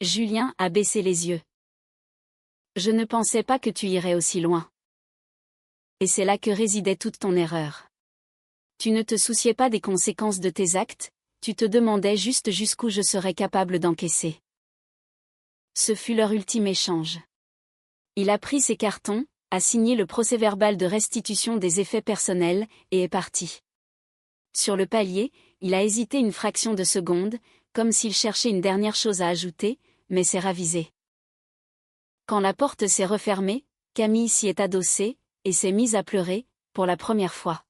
Julien a baissé les yeux. « Je ne pensais pas que tu irais aussi loin. Et c'est là que résidait toute ton erreur. Tu ne te souciais pas des conséquences de tes actes, tu te demandais juste jusqu'où je serais capable d'encaisser. » Ce fut leur ultime échange. Il a pris ses cartons, a signé le procès-verbal de restitution des effets personnels, et est parti. Sur le palier, il a hésité une fraction de seconde, comme s'il cherchait une dernière chose à ajouter, mais s'est ravisé. Quand la porte s'est refermée, Camille s'y est adossée, et s'est mise à pleurer, pour la première fois.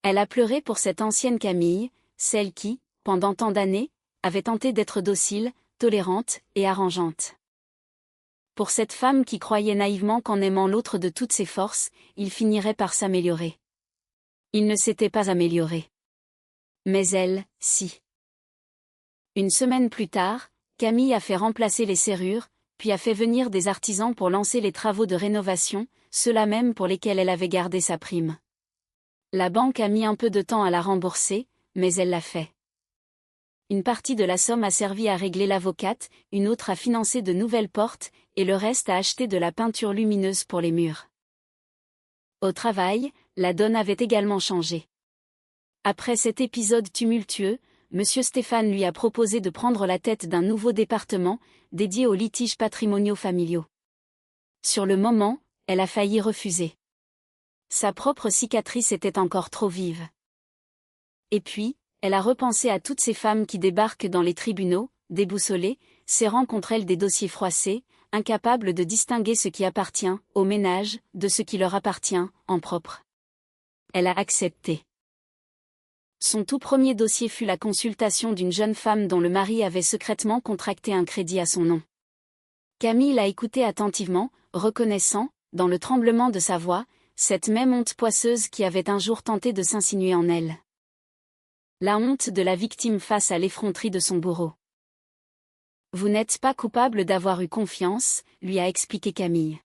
Elle a pleuré pour cette ancienne Camille, celle qui, pendant tant d'années, avait tenté d'être docile, tolérante et arrangeante. Pour cette femme qui croyait naïvement qu'en aimant l'autre de toutes ses forces, il finirait par s'améliorer. Il ne s'était pas amélioré. Mais elle, si. Une semaine plus tard, Camille a fait remplacer les serrures, puis a fait venir des artisans pour lancer les travaux de rénovation, ceux-là même pour lesquels elle avait gardé sa prime. La banque a mis un peu de temps à la rembourser, mais elle l'a fait. Une partie de la somme a servi à régler l'avocate, une autre à financer de nouvelles portes, et le reste à acheter de la peinture lumineuse pour les murs. Au travail, la donne avait également changé. Après cet épisode tumultueux, M. Stéphane lui a proposé de prendre la tête d'un nouveau département, dédié aux litiges patrimoniaux familiaux. Sur le moment, elle a failli refuser. Sa propre cicatrice était encore trop vive. Et puis, elle a repensé à toutes ces femmes qui débarquent dans les tribunaux, déboussolées, serrant contre elles des dossiers froissés, incapables de distinguer ce qui appartient au ménage de ce qui leur appartient en propre. Elle a accepté. Son tout premier dossier fut la consultation d'une jeune femme dont le mari avait secrètement contracté un crédit à son nom. Camille l'a écouté attentivement, reconnaissant, dans le tremblement de sa voix, cette même honte poisseuse qui avait un jour tenté de s'insinuer en elle. La honte de la victime face à l'effronterie de son bourreau. « Vous n'êtes pas coupable d'avoir eu confiance », lui a expliqué Camille.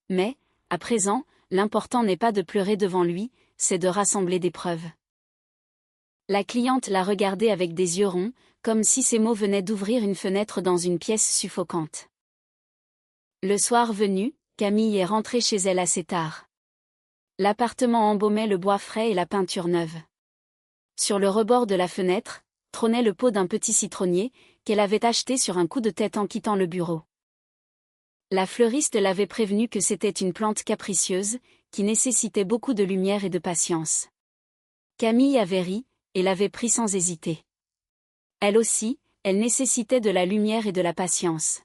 Mais, à présent, l'important n'est pas de pleurer devant lui, c'est de rassembler des preuves. La cliente l'a regardé avec des yeux ronds, comme si ces mots venaient d'ouvrir une fenêtre dans une pièce suffocante. Le soir venu, Camille est rentrée chez elle assez tard. L'appartement embaumait le bois frais et la peinture neuve. Sur le rebord de la fenêtre, trônait le pot d'un petit citronnier, qu'elle avait acheté sur un coup de tête en quittant le bureau. La fleuriste l'avait prévenue que c'était une plante capricieuse, qui nécessitait beaucoup de lumière et de patience. Camille avait ri, et l'avait pris sans hésiter. Elle aussi, elle nécessitait de la lumière et de la patience.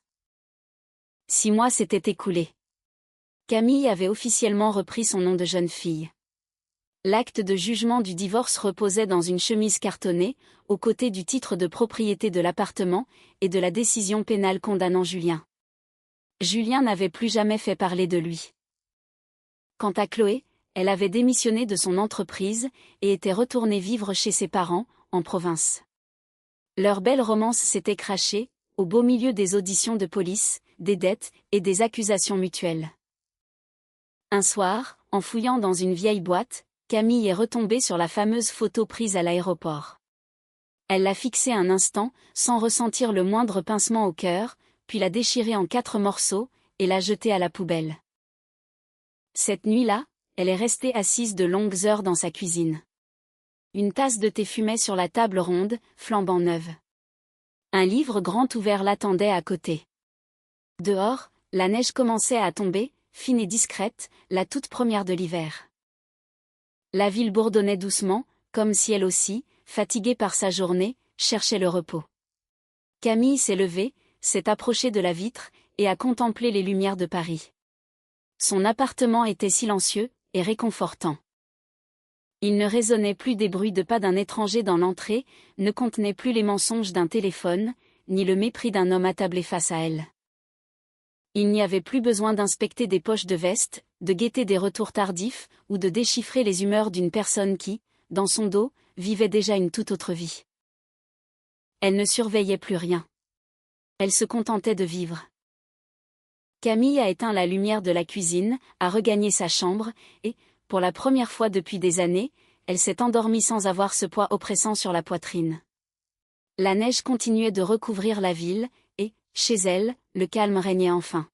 6 mois s'étaient écoulés. Camille avait officiellement repris son nom de jeune fille. L'acte de jugement du divorce reposait dans une chemise cartonnée, aux côtés du titre de propriété de l'appartement, et de la décision pénale condamnant Julien. Julien n'avait plus jamais fait parler de lui. Quant à Chloé, elle avait démissionné de son entreprise et était retournée vivre chez ses parents, en province. Leur belle romance s'était crachée, au beau milieu des auditions de police, des dettes et des accusations mutuelles. Un soir, en fouillant dans une vieille boîte, Camille est retombée sur la fameuse photo prise à l'aéroport. Elle l'a fixée un instant, sans ressentir le moindre pincement au cœur, puis l'a déchirée en 4 morceaux, et l'a jetée à la poubelle. Cette nuit-là, elle est restée assise de longues heures dans sa cuisine. Une tasse de thé fumait sur la table ronde, flambant neuve. Un livre grand ouvert l'attendait à côté. Dehors, la neige commençait à tomber, fine et discrète, la toute première de l'hiver. La ville bourdonnait doucement, comme si elle aussi, fatiguée par sa journée, cherchait le repos. Camille s'est levée, s'est approchée de la vitre, et a contemplé les lumières de Paris. Son appartement était silencieux, et réconfortant. Il ne résonnait plus des bruits de pas d'un étranger dans l'entrée, ne contenait plus les mensonges d'un téléphone, ni le mépris d'un homme attablé face à elle. Il n'y avait plus besoin d'inspecter des poches de veste, de guetter des retours tardifs, ou de déchiffrer les humeurs d'une personne qui, dans son dos, vivait déjà une toute autre vie. Elle ne surveillait plus rien. Elle se contentait de vivre. Camille a éteint la lumière de la cuisine, a regagné sa chambre, et, pour la première fois depuis des années, elle s'est endormie sans avoir ce poids oppressant sur la poitrine. La neige continuait de recouvrir la ville, et, chez elle, le calme régnait enfin.